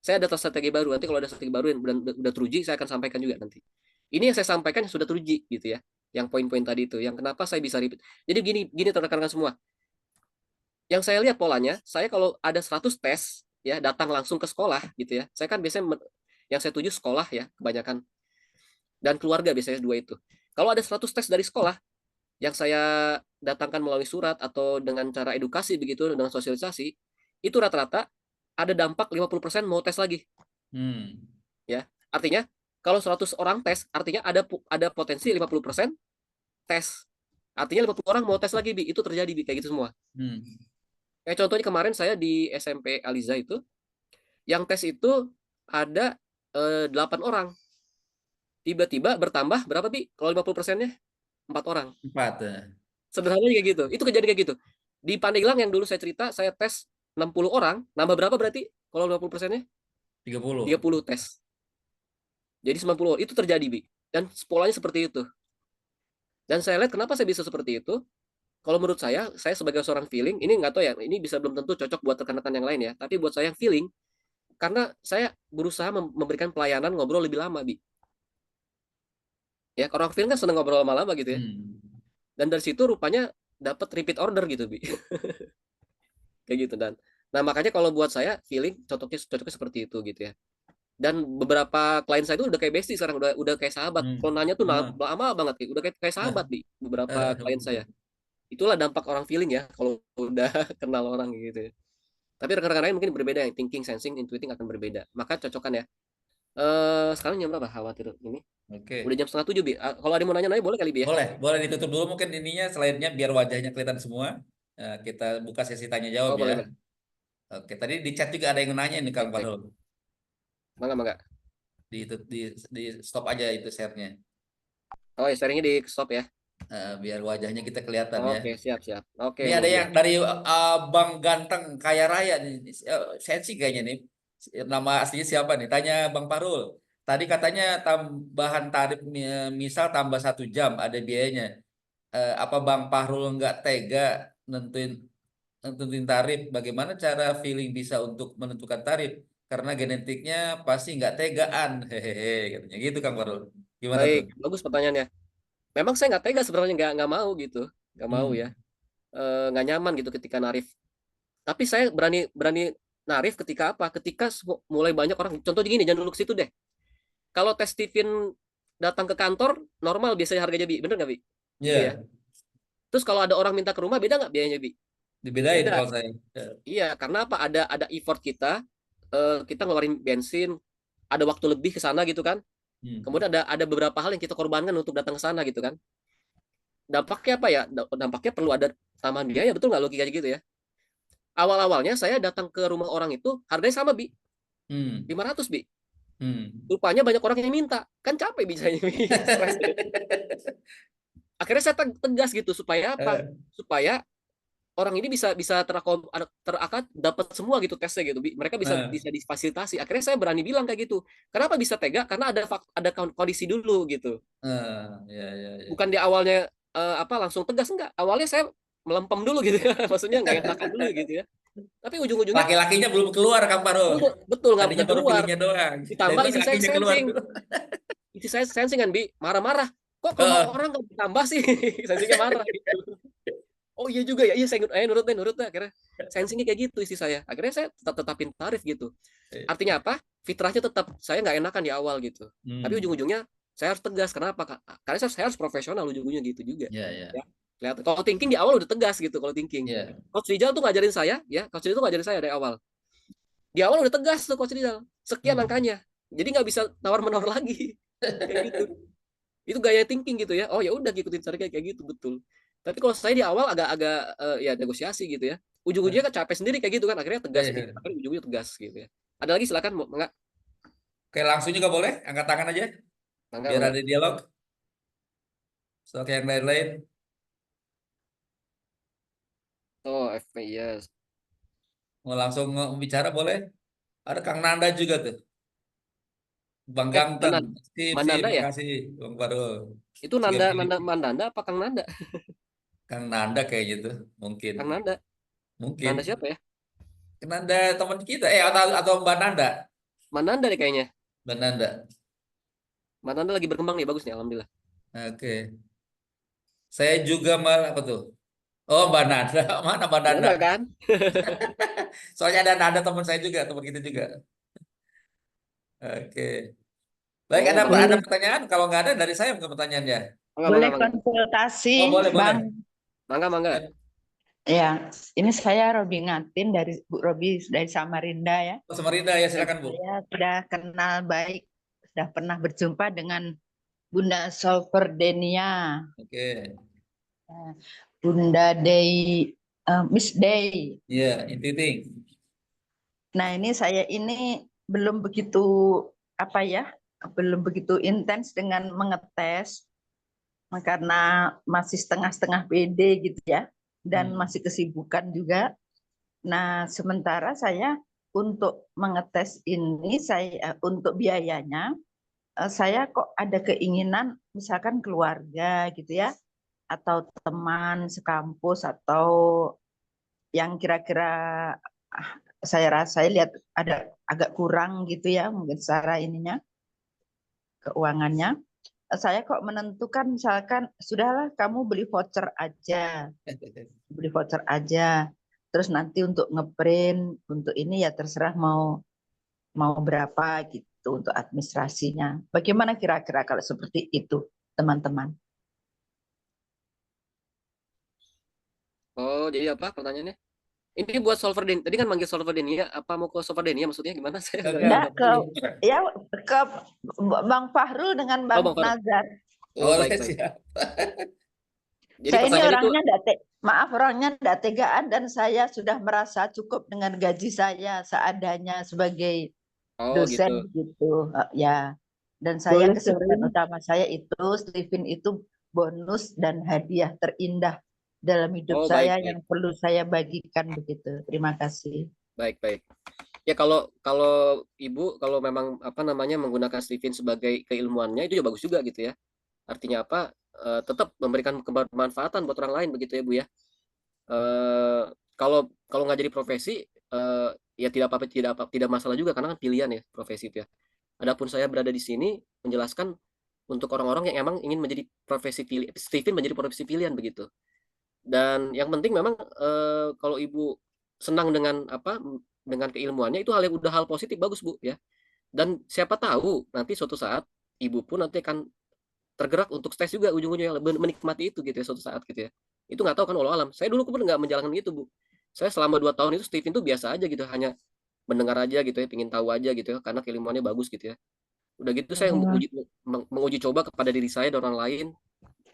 Saya ada strategi baru, nanti kalau ada strategi baru yang udah teruji, saya akan sampaikan juga nanti. Ini yang saya sampaikan yang sudah teruji gitu ya, yang poin-poin tadi itu, yang kenapa saya bisa repeat. Jadi gini rekan-rekan semua, yang saya lihat polanya, saya kalau ada 100 tes ya, datang langsung ke sekolah gitu ya, saya kan biasanya yang saya tuju sekolah ya kebanyakan, dan keluarga biasanya dua itu. Kalau ada 100 tes dari sekolah yang saya datangkan melalui surat atau dengan cara edukasi begitu, dengan sosialisasi, itu rata-rata ada dampak 50% mau tes lagi. Ya, artinya kalau 100 orang tes, artinya ada potensi 50% tes. Artinya 50 orang mau tes lagi, Bi. Itu terjadi, Bi, kayak gitu semua. Kayak contohnya kemarin saya di SMP Aliza itu, yang tes itu ada 8 orang. Tiba-tiba bertambah berapa, Bi? Kalau 50%-nya? 4 orang. 4. Sederhananya kayak gitu. Itu kejadian kayak gitu. Di Pandeglang yang dulu saya cerita, saya tes 60 orang, nambah berapa berarti kalau 50%-nya? 30 tes. Jadi 90 orang. Itu terjadi, Bi. Dan polanya seperti itu. Dan saya lihat kenapa saya bisa seperti itu. Kalau menurut saya sebagai seorang feeling, ini nggak tahu ya, ini bisa belum tentu cocok buat rekan-rekan yang lain ya. Tapi buat saya yang feeling, karena saya berusaha memberikan pelayanan ngobrol lebih lama, Bi. Ya, orang feeling kan seneng ngobrol lama-lama gitu ya. Dan dari situ rupanya dapat repeat order gitu, Bi. Kayak gitu. Nah, makanya kalau buat saya feeling cocoknya seperti itu gitu ya. Dan beberapa klien saya itu udah kayak bestie sekarang, udah kayak sahabat. Kalau nanya tuh lama banget, udah kayak sahabat, Bi, beberapa klien saya. Itulah dampak orang feeling ya, kalau udah kenal orang gitu ya. Tapi rekan-rekan lain mungkin berbeda, yang thinking, sensing, intuiting akan berbeda. Maka cocokkan ya. Sekarang jam berapa? Khawatir ini. Oke. Udah jam 6:30, Bi. Kalau ada yang mau nanya boleh kali, Bi ya? Boleh ditutup dulu mungkin ininya, slide-nya biar wajahnya kelihatan semua. Kita buka sesi tanya jawab ya. Boleh. Oke, tadi di chat juga ada yang nanya nih Kang Baik. Fahrul. Mangga. Di stop aja itu share-nya. Oh ya, sharingnya di stop ya. Biar wajahnya kita kelihatan ya. Oke, siap. Oke, Ini ada mulia. yang dari Bang Ganteng Kaya Raya nih. Sensi kayaknya nih. Nama aslinya siapa nih? Tanya Bang Parul. Tadi katanya tambahan tarif misal tambah 1 jam ada biayanya. Apa Bang Parul nggak tega nentuin nentuin tarif? Bagaimana cara feeling bisa untuk menentukan tarif? Karena genetiknya pasti nggak tegaan. Hehehe, katanya gitu Kang Parul. Gimana tuh? Baik, bagus pertanyaannya. Memang saya nggak tega sebenarnya, nggak mau gitu, nggak mau ya. Hmm. Nggak nyaman gitu ketika narif. Tapi saya berani berani narif ketika apa? Ketika mulai banyak orang. Contoh gini, jangan dulu ke situ deh. Kalau tes Steven datang ke kantor, normal biasanya harganya, Bi. Bener nggak, Bi? Gitu ya. Ya, Terus kalau ada orang minta ke rumah, beda nggak biayanya, Bi? dibedain Beda. kalau saya. Ya. Iya, karena apa? Ada effort kita, kita ngeluarin bensin, ada waktu lebih ke sana gitu kan. Hmm. Kemudian ada beberapa hal yang kita korbankan untuk datang ke sana gitu kan. Dampaknya apa ya? Dampaknya perlu ada tambahan biaya, betul nggak logikanya gitu ya? Awal-awalnya saya datang ke rumah orang itu harganya sama, Bi. Hmm. 500, Bi. Hmm. Rupanya banyak orang yang minta. Kan capek bisanya, Bi. Stres. Akhirnya saya tegas gitu supaya apa? Eh, Supaya orang ini bisa bisa terakat dapat semua gitu tesnya gitu. Mereka bisa eh, bisa difasilitasi. Akhirnya saya berani bilang kayak gitu. Kenapa bisa tega? Karena ada kondisi dulu gitu. ya, ya, ya. Bukan di awalnya apa langsung tegas, enggak. Awalnya saya melempem dulu gitu ya. Maksudnya nggak enakan dulu gitu ya. Tapi ujung-ujungnya Laki-lakinya belum keluar Kang Parul. betul Tadinya nggak baru keluar. feelingnya doang. Dan Ditambah istri saya laki-lakinya keluar sensing. tuh. Istri saya sensing kan, Bi, marah-marah. Kok ke rumah Eh, orang nggak ditambah sih? Sensingnya marah gitu. Oh iya juga ya, iya saya nurut deh. Akhirnya sensingnya kayak gitu istri saya. Akhirnya saya tetapin tarif gitu. Artinya apa? Fitrahnya tetap saya nggak enakan di awal gitu. Tapi Hmm. ujung-ujungnya saya harus tegas. Kenapa? Karena saya harus profesional ujung-ujungnya gitu juga. Ya, ya, Ya. Kelihatan. Kalau thinking di awal udah tegas gitu kalau thinking. ya. Coach Rizal tuh ngajarin saya, ya. Coach Rizal tuh ngajarin saya dari awal. Di awal udah tegas tuh Coach Rizal. Sekian Hmm. angkanya. Jadi nggak bisa tawar-menawar lagi. Kayak gitu. Itu gaya thinking gitu ya. Oh ya udah ikutin cara kayak gitu betul. Tapi kalau saya di awal agak-agak ya negosiasi gitu ya. Ujung-ujungnya kan capek sendiri kayak gitu kan. Akhirnya tegas, Ya. akhirnya ujungnya tegas gitu ya. Ada lagi silakan mau enggak? Oke, langsung juga boleh. Angkat tangan aja. Biar Mangga. ada dialog. Soal yang lain-lain. Oh, FPS. Mau langsung bicara boleh. Ada Kang Nanda juga tuh. Bang Ganteng. Mana Sip, sip. Mandanda ya? Makasih Bang Parul. Itu Juga pilih Mandanda apa Kang Nanda? Kang Nanda kayak gitu. Mungkin. Kang Nanda. Mungkin. Nanda siapa ya? Nanda teman kita. Atau Mbak Nanda. Mandanda deh kayaknya. Mbak Nanda. Mandanda lagi berkembang nih, bagus nih alhamdulillah. Oke. Saya juga malah apa tuh? Oh, Mbak Nanda. Mana Mbak Nanda? Mandanda kan? Soalnya ada Nanda teman saya juga, teman kita juga. Oke. Baik, Oh, Mbak ada Nanda. Boleh, pertanyaan? Kalau nggak ada dari saya bukan pertanyaannya. boleh Mangga. konsultasi, Oh, boleh, boleh. Bang. Mangga. Ya, ini saya Robi Ngatin dari Bu Robi dari Samarinda ya. Oh, Samarinda ya, Dan silakan Bu. saya sudah kenal baik, sudah pernah berjumpa dengan Bunda Solverdenia, Oke. Bunda Day, Miss Day. Iya, inti. Nah, ini saya ini belum begitu apa ya, belum begitu intens dengan mengetes karena masih setengah-setengah pede gitu ya, dan masih kesibukan juga. Nah, sementara saya untuk mengetes ini, saya untuk biayanya, saya kok ada keinginan misalkan keluarga gitu ya, atau teman sekampus, atau yang kira-kira saya lihat ada agak kurang gitu ya, mungkin secara ininya, keuangannya. Saya kok menentukan misalkan, sudahlah kamu beli voucher aja. Beli voucher aja. Terus nanti untuk ngeprint, untuk ini ya terserah mau berapa gitu untuk administrasinya. Bagaimana kira-kira kalau seperti itu, teman-teman? Oh, jadi apa pertanyaannya? Ini buat Solverdenia. Tadi kan manggil Solverdenia. Apa mau ke Solverdenia maksudnya gimana? Saya Enggak ke ya ke Bang Fahrul dengan Oh, Bang Bang Faruk. Nazar. Oh, Boleh baik. siap. Jadi Saya ini pertanyaan itu, orangnya orangnya enggak tegaan dan saya sudah merasa cukup dengan gaji saya seadanya sebagai oh dosen gitu. gitu. Ya. Dan saya Boleh kesibukan sharing? utama saya itu Stephen itu bonus dan hadiah terindah dalam hidup Oh baik, saya baik, yang perlu saya bagikan begitu. Terima kasih. baik, baik. Ya kalau kalau Ibu kalau memang apa namanya menggunakan Stephen sebagai keilmuannya itu ya bagus juga gitu ya. Artinya apa? Tetap memberikan kebermanfaatan buat orang lain begitu ya Bu ya. Eh, kalau kalau nggak jadi profesi ya tidak masalah juga karena kan pilihan ya profesi itu ya. Adapun saya berada di sini menjelaskan untuk orang-orang yang emang ingin menjadi profesi pilihan, Stephen menjadi profesi pilihan begitu. Dan yang penting memang kalau Ibu senang dengan apa dengan keilmuannya itu udah hal positif bagus Bu ya. Dan siapa tahu nanti suatu saat Ibu pun nanti akan tergerak untuk stres juga ujung-ujungnya menikmati itu gitu ya suatu saat gitu ya. Itu nggak tahu kan walau alam. Saya dulu pun nggak menjalankan gitu Bu. Saya selama 2 tahun itu Stephen tuh biasa aja gitu, hanya mendengar aja gitu ya, pingin tahu aja gitu ya, karena keilmuannya bagus gitu ya. Udah gitu saya Hmm. menguji coba kepada diri saya dan orang lain.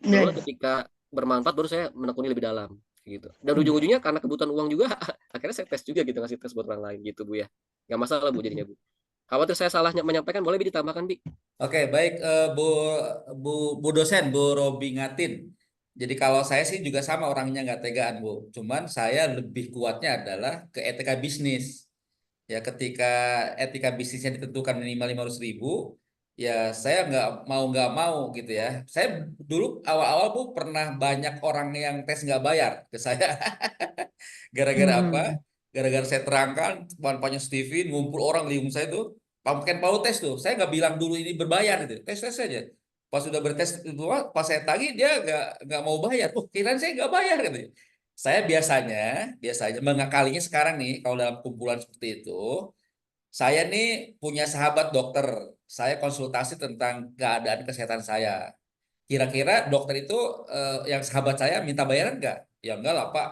Barulah Ya. ketika bermanfaat baru saya menekuni lebih dalam gitu. Dan ujung-ujungnya karena kebutuhan uang juga akhirnya saya tes juga gitu ngasih tes buat orang lain gitu Bu ya. Nggak masalah Bu jadinya Bu. Khawatir saya salahnya menyampaikan boleh Bi ditambahkan Bi. Oke, baik Bu Bu Bu dosen Bu Robi Ngatin. Jadi kalau saya sih juga sama orangnya nggak tegaan Bu. Cuman saya lebih kuatnya adalah ke etika bisnis. Ya ketika etika bisnisnya ditentukan minimal 500.000, ya saya nggak mau gitu ya. Saya dulu awal-awal Bu pernah banyak orang yang tes nggak bayar ke saya. Gara-gara apa? Hmm. Gara-gara saya terangkan manfaatnya Steven, ngumpul orang di rumah saya tuh, pakai mau tes tuh. Saya nggak bilang dulu ini berbayar gitu, tes-tes saja. Pas sudah bertes itu, pas saya tagih dia nggak mau bayar. Oh, kirain saya nggak bayar gitu. Saya biasanya mengakalinya sekarang nih, kalau dalam kumpulan seperti itu, saya nih punya sahabat dokter. Saya konsultasi tentang keadaan kesehatan saya. Kira-kira dokter itu yang sahabat saya minta bayaran nggak? Ya enggak lah Pak,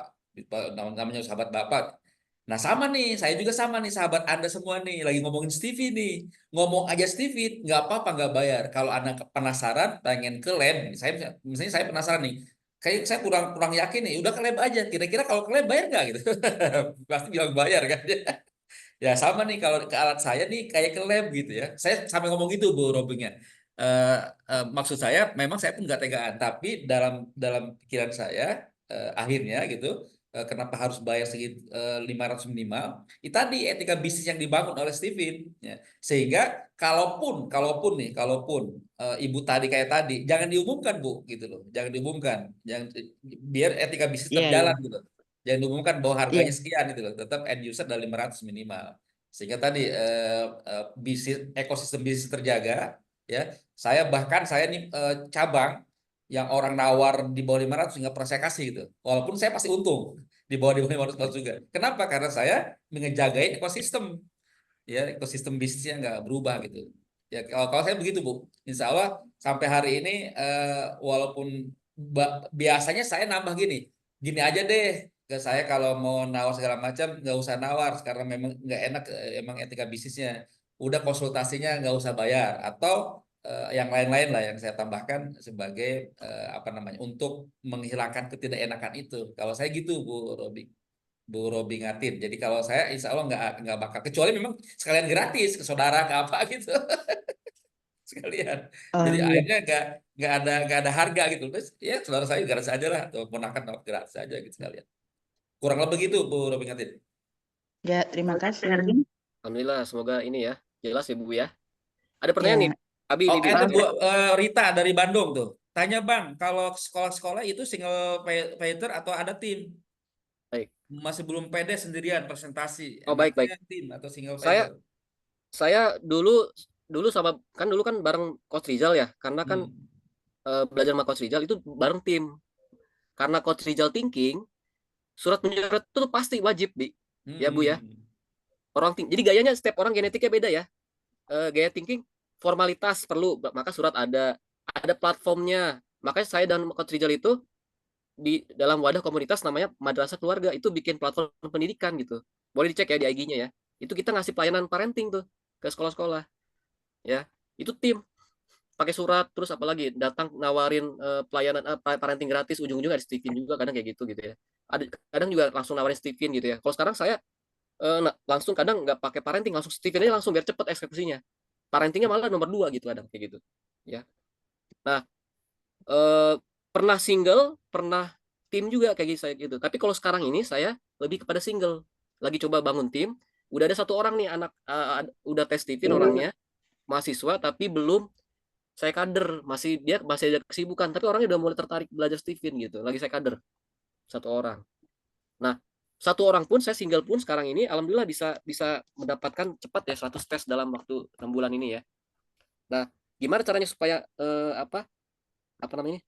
namanya sahabat Bapak. Nah sama nih, saya juga sama nih sahabat Anda semua nih, lagi ngomongin Stevie nih. Ngomong aja Stevie, nggak apa-apa nggak bayar. Kalau Anda penasaran, pengen ke lab, misalnya saya penasaran nih, kayak saya kurang kurang yakin nih, udah ke lab aja. Kira-kira kalau ke lab bayar nggak gitu? Pasti bilang bayar kan. Ya sama nih kalau ke alat saya nih kayak ke lab gitu ya. Saya sampai ngomong gitu Bu Robinya. Eh, maksud saya memang saya pun nggak tegaan, tapi dalam dalam pikiran saya akhirnya gitu kenapa harus bayar segitu 500 minimal? Itu tadi etika bisnis yang dibangun oleh Steven ya. Sehingga kalaupun ibu tadi kayak tadi jangan diumumkan Bu gitu loh. Jangan diumumkan. Jangan biar etika bisnis Iya, terjalan iya. gitu. Jangan diumumkan bahwa Iya. harganya sekian gitu loh. Tetap end user dari 500 minimal. Sehingga tadi bisnis ekosistem bisnis terjaga ya. Saya nih cabang yang orang nawar di bawah 500 nggak pernah saya kasih gitu. Walaupun saya pasti untung di bawah 500 juga. Kenapa? Karena saya ngejagain ekosistem ya, ekosistem bisnisnya nggak berubah gitu. Ya kalau saya begitu Bu. Insya Allah sampai hari ini walaupun biasanya saya nambah gini, gini aja deh ke saya kalau mau nawar segala macam nggak usah nawar karena memang nggak enak emang etika bisnisnya. Udah konsultasinya nggak usah bayar atau yang lain-lain lah yang saya tambahkan sebagai apa namanya untuk menghilangkan ketidakenakan itu. Kalau saya gitu Bu Robi Ngatin. Jadi kalau saya insya Allah nggak bakal kecuali memang sekalian gratis ke saudara ke apa gitu sekalian. Oh, Jadi iya. akhirnya nggak ada harga gitu. Terus ya saudara saya gratis aja lah atau ponakan gratis aja gitu sekalian. Kurang lebih gitu Bu Robi Ngatin. Ya, terima kasih. Alhamdulillah semoga ini ya jelas ya Bu ya. Ada pertanyaan nih Ya. Abi Oh, ini Bi. itu Bu Oh, Rita dari Bandung tuh. Tanya Bang, kalau sekolah-sekolah itu single fighter atau ada tim? Baik. Masih belum pede sendirian presentasi. Oh baik, baik. Enaknya tim atau single Saya fighter? saya dulu sama kan dulu kan bareng Coach Rizal ya, karena kan Hmm. belajar sama Coach Rizal itu bareng tim. Karena Coach Rizal thinking, surat menyurat itu pasti wajib Bi. Ya Bu ya. Hmm. Jadi gayanya setiap orang genetiknya beda ya. Gaya thinking formalitas perlu, maka surat ada platformnya. Makanya saya dan Coach Rizal itu di dalam wadah komunitas namanya Madrasah Keluarga itu bikin platform pendidikan gitu. Boleh dicek ya di IG-nya ya. Itu kita ngasih pelayanan parenting tuh ke sekolah-sekolah ya. Itu tim. pakai surat, terus apalagi datang nawarin pelayanan parenting gratis, ujung-ujungnya ada Stephen juga kadang kayak gitu ya. Ada kadang juga langsung nawarin Stephen gitu ya. Kalau sekarang saya langsung kadang nggak pakai parenting, langsung Stephen aja langsung biar cepet eksekusinya. Parentingnya malah nomor 2 gitu kadang kayak gitu. Ya. Nah, pernah single, pernah tim juga kayak gitu saya gitu. Tapi kalau sekarang ini saya lebih kepada single. Lagi coba bangun tim, udah ada 1 orang nih anak udah tes Stephen orangnya, mahasiswa tapi belum saya kader, dia masih ada kesibukan, tapi orangnya udah mulai tertarik belajar Stephen gitu. Lagi saya kader 1 orang. Nah, 1 orang pun saya single pun sekarang ini alhamdulillah bisa bisa mendapatkan cepat ya 100 tes dalam waktu 6 bulan ini ya. Nah, gimana caranya supaya apa namanya?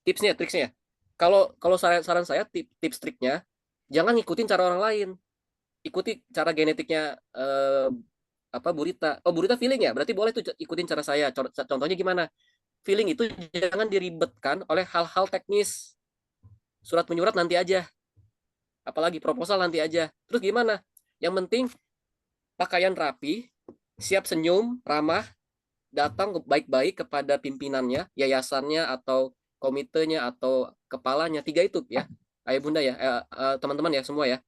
Tipsnya, triksnya. Kalau kalau saran saya tips triknya jangan ngikutin cara orang lain. Ikuti cara genetiknya Burita. Oh, Burita feeling ya. Berarti boleh tuh ikutin cara saya. Contohnya gimana? Feeling itu jangan diribetkan oleh hal-hal teknis. Surat menyurat nanti aja. Apalagi proposal nanti aja. Terus gimana? Yang penting pakaian rapi, siap senyum, ramah, datang baik-baik kepada pimpinannya, yayasannya atau komitenya atau kepalanya. 3 itu ya. Ayah bunda ya, teman-teman ya semua ya.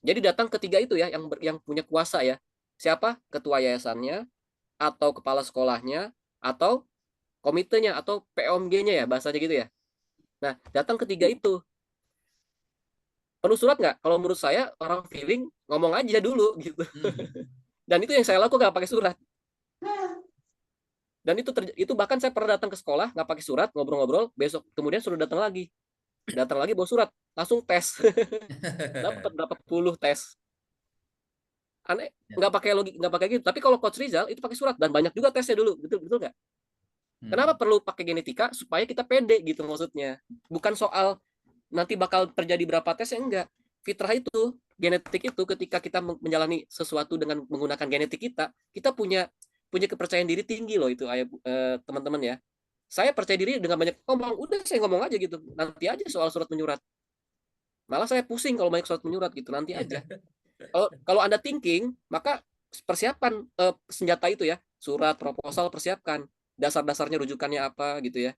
Jadi datang ketiga itu ya yang punya kuasa ya. Siapa? Ketua yayasannya atau kepala sekolahnya atau komitenya atau POMG-nya ya bahasanya gitu ya. Nah, datang ketiga itu. Perlu surat nggak? Kalau menurut saya orang feeling ngomong aja dulu gitu. Dan itu yang saya lakukan nggak pakai surat. Dan itu bahkan saya pernah datang ke sekolah nggak pakai surat, ngobrol-ngobrol, besok kemudian suruh datang lagi bawa surat, langsung tes. Dapat berapa puluh tes. Aneh, nggak pakai gitu. Tapi kalau Coach Rizal itu pakai surat dan banyak juga tesnya dulu, betul nggak? Kenapa perlu pakai genetika? Supaya kita pede gitu maksudnya. Bukan soal nanti bakal terjadi berapa tes ya enggak. Fitrah itu, genetik itu ketika kita menjalani sesuatu dengan menggunakan genetik kita punya kepercayaan diri tinggi loh itu teman-teman ya. Saya percaya diri dengan banyak ngomong, udah saya ngomong aja gitu. Nanti aja soal surat menyurat. Malah saya pusing kalau banyak surat menyurat gitu, nanti aja. Kalau Anda thinking, maka persiapan senjata itu ya, surat, proposal persiapkan. Dasar-dasarnya rujukannya apa gitu ya.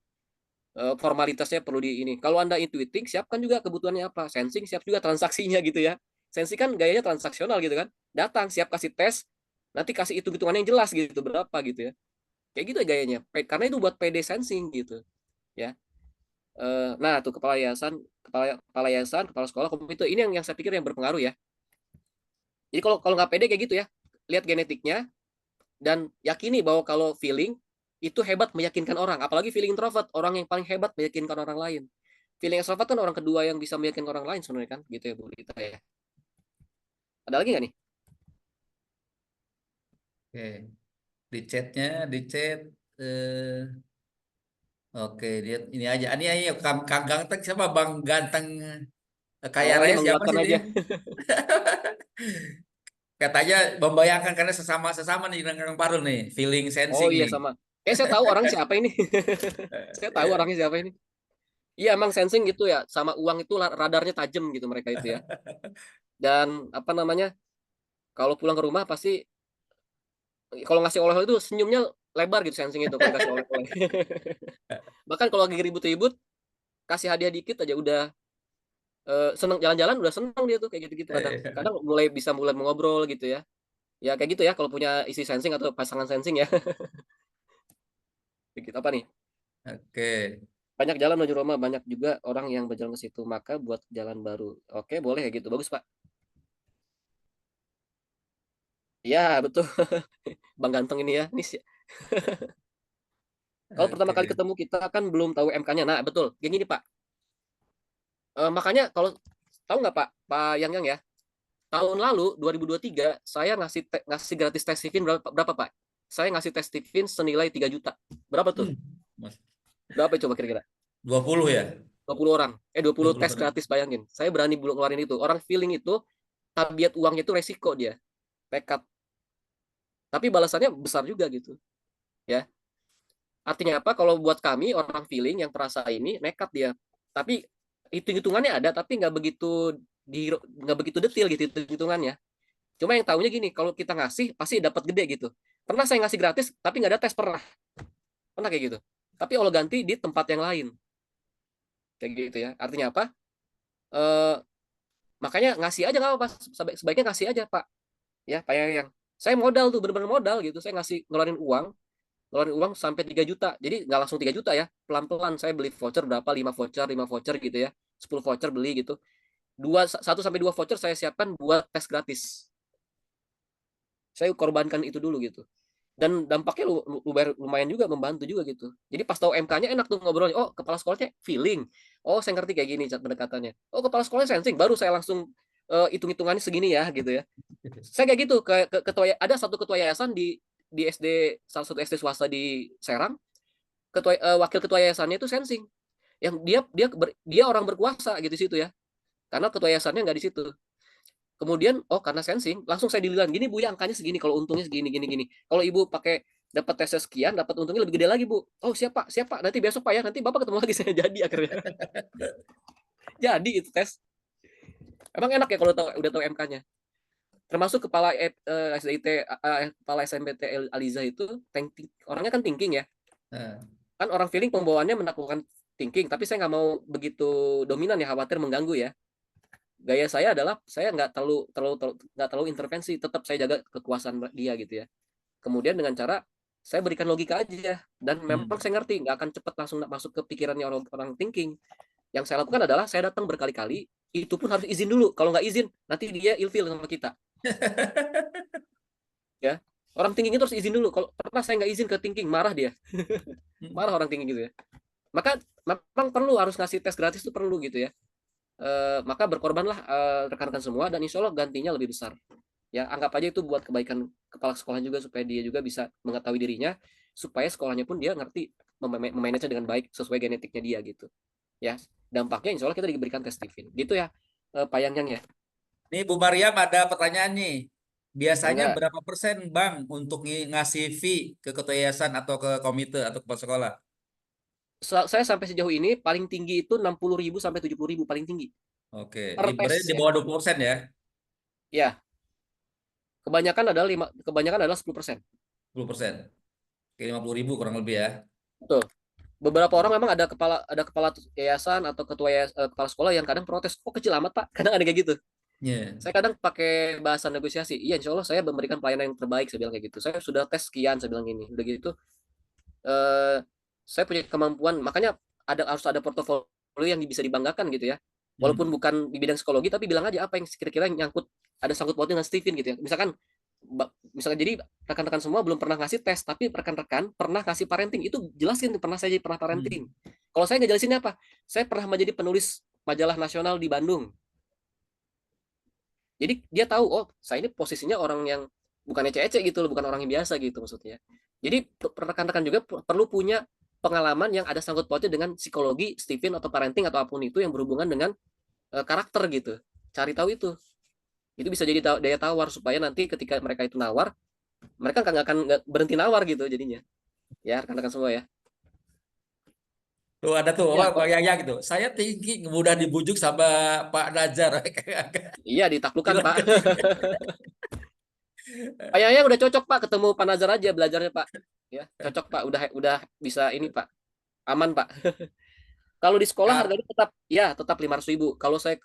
Formalitasnya perlu di ini. Kalau Anda intuiting, siapkan juga kebutuhannya apa. Sensing, siap juga transaksinya gitu ya. Sensing kan gayanya transaksional gitu kan. Datang, siap kasih tes, nanti kasih hitung-hitungannya yang jelas gitu, berapa gitu ya. Kayak gitu ya gayanya. Karena itu buat PD sensing gitu. Ya. Nah, tuh kepala yayasan, kepala sekolah, komite ini yang saya pikir yang berpengaruh ya. Jadi kalau nggak pede kayak gitu ya, lihat genetiknya dan yakini bahwa kalau feeling itu hebat meyakinkan orang, apalagi feeling introvert, orang yang paling hebat meyakinkan orang lain. Feeling extrovert kan orang kedua yang bisa meyakinkan orang lain sebenarnya kan, gitu ya Bu Rita ya. Ada lagi nggak nih? Oke, di chat oke, dia ini aja. Ini aja Kang Ganteng siapa? Bang Ganteng kaya Oh, ini raya siapa menguatkan sih dia? aja. Katanya membayangkan karena sesama nih dengan Kang Parul nih, feeling Oh sensing iya nih. sama. Saya tahu orangnya siapa ini. Saya tahu orangnya siapa ini. Iya emang sensing gitu ya, sama uang itu radarnya tajam gitu mereka itu ya. Dan apa namanya? Kalau pulang ke rumah pasti kalau ngasih oleh-oleh itu senyumnya lebar gitu sensing itu kalau kasih oleh-oleh. Bahkan kalau lagi ribut-ribut kasih hadiah dikit aja udah seneng jalan-jalan udah seneng dia tuh kayak gitu-gitu kadang. Kadang mulai mengobrol gitu ya. Ya kayak gitu ya kalau punya isi sensing atau pasangan sensing ya. Begitu apa nih? Oke. Banyak jalan menuju Roma, banyak juga orang yang berjalan ke situ, maka buat jalan baru. Oke, boleh ya gitu. Bagus, Pak. Ya, betul. Bang Ganteng ini ya. Ini kalau pertama kali Oke. ketemu kita kan belum tahu MK-nya. Nah, betul. Kayak gini, Pak. Makanya kalau tahu nggak Pak, Pak Yang ya, tahun lalu 2023 saya ngasih gratis tes Stephen berapa Pak? Saya ngasih tes Stephen senilai 3 juta. Berapa tuh? Mas, Berapa coba kira-kira? 20 ya? 20 orang. 20 20 tes orang. gratis bayangin. Saya berani ngeluarin itu. Orang feeling itu tabiat uangnya itu resiko dia. Tekad. Tapi balasannya besar juga gitu. Ya. Artinya apa? Kalau buat kami orang feeling yang terasa ini nekat dia. Tapi hitung-hitungannya ada tapi nggak begitu detail gitu hitung-hitungannya. Cuma yang tahunya gini, kalau kita ngasih pasti dapat gede gitu. Pernah saya ngasih gratis tapi nggak ada tes pernah. pernah kayak gitu. Tapi Allah ganti di tempat yang lain, kayak gitu ya. Artinya apa? Makanya ngasih aja nggak apa-apa, sebaiknya ngasih aja Pak, ya Pak yang saya modal tuh bener-bener modal gitu, saya ngeluarin uang sampai 3 juta, jadi nggak langsung 3 juta ya, pelan-pelan saya beli voucher berapa, 5 voucher gitu ya, 10 voucher beli gitu, 1 sampai 2 voucher saya siapkan buat tes gratis, saya korbankan itu dulu gitu. Dan dampaknya lumayan juga, membantu juga gitu. Jadi pas tahu MK-nya enak tuh ngobrolnya. Oh, kepala sekolahnya feeling. Oh, saya ngerti kayak gini pendekatannya. Oh, kepala sekolahnya sensing. Baru saya langsung hitung-hitungannya segini ya gitu ya. Saya kayak gitu ke ketua, ada satu ketua yayasan di SD, salah satu SD swasta di Serang. Wakil ketua yayasannya itu sensing. Yang dia orang berkuasa gitu di situ ya. Karena ketua yayasannya nggak di situ. Kemudian, oh karena sensing, langsung saya dilihat gini Bu ya, angkanya segini, kalau untungnya segini, gini. Kalau Ibu pakai dapat tesnya sekian, dapat untungnya lebih gede lagi Bu. Oh siapa, nanti besok Pak ya, nanti Bapak ketemu lagi saya jadi akhirnya. Jadi itu tes. Emang enak ya kalau udah tahu MK-nya. Termasuk kepala SDIT, kepala SMPT Aliza itu, orangnya kan thinking ya. Kan orang feeling pembawaannya menaklukkan thinking, tapi saya nggak mau begitu dominan ya, khawatir mengganggu ya. Gaya saya adalah saya nggak terlalu intervensi, tetap saya jaga kekuasaan dia gitu ya. Kemudian dengan cara saya berikan logika aja, dan memang saya ngerti nggak akan cepat langsung masuk ke pikirannya orang thinking. Yang saya lakukan adalah saya datang berkali-kali, itu pun harus izin dulu. Kalau nggak izin, nanti dia ilfil sama kita. Ya, orang thinking itu harus izin dulu. Kalau pernah saya nggak izin ke thinking, marah dia. Marah orang thinking gitu ya. Maka memang perlu harus ngasih tes gratis itu perlu gitu ya. Maka berkorbanlah rekan-rekan semua, dan insya Allah gantinya lebih besar ya. Anggap aja itu buat kebaikan kepala sekolah juga, supaya dia juga bisa mengetahui dirinya, supaya sekolahnya pun dia ngerti memanage dengan baik sesuai genetiknya dia gitu ya. Dampaknya insya Allah kita diberikan tes Stephen gitu ya, Pak Yang ya. Nih Bu Mariam ada pertanyaan nih. Biasanya Enggak, berapa persen Bang untuk ngasih fee ke ketua yayasan atau ke komite atau kepala sekolah? saya sampai sejauh ini paling tinggi itu 60.000 sampai 70.000 paling tinggi Oke, per berarti tes di ya. bawah 20% ya? Ya, kebanyakan adalah 10%. 10%. Oke, 50.000 kurang lebih ya. Betul. Beberapa orang memang ada kepala yayasan atau kepala sekolah yang kadang protes, kok kecil amat Pak, kadang ada kayak gitu. Iya. Saya kadang pakai bahasa negosiasi, iya insya Allah saya memberikan pelayanan yang terbaik, saya bilang kayak gitu, saya sudah tes sekian, saya bilang gini, udah gitu saya punya kemampuan, makanya harus ada portofolio yang bisa dibanggakan gitu ya, walaupun bukan di bidang psikologi, tapi bilang aja apa yang kira-kira nyangkut, ada sangkut pautnya dengan Stephen gitu ya. Misalkan jadi rekan-rekan semua belum pernah ngasih tes, tapi rekan-rekan pernah ngasih parenting, itu jelasin pernah saya jadi pernah parenting. Kalau saya nggak jelasin apa, saya pernah menjadi penulis majalah nasional di Bandung. Jadi dia tahu, oh saya ini posisinya orang yang bukan ece-ece gitu loh, bukan orang yang biasa gitu maksudnya. Jadi rekan-rekan juga perlu punya pengalaman yang ada sangkut pautnya dengan psikologi, Stephen atau parenting atau apapun itu yang berhubungan dengan karakter gitu. Cari tahu itu. Itu bisa jadi daya tawar, supaya nanti ketika mereka itu nawar, mereka nggak akan berhenti nawar gitu jadinya. Ya rekan-rekan semua ya. Tuh ada tuh Ya, Bang Yaya gitu. Saya tinggi mudah dibujuk sama Pak Najar. iya ditaklukkan Pak. Gila. Kayaknya udah cocok Pak, ketemu Pak Nazar aja belajarnya Pak. Ya, cocok Pak, udah bisa ini Pak. Aman Pak. Kalau di sekolah Ah, harganya tetap 500.000. Kalau saya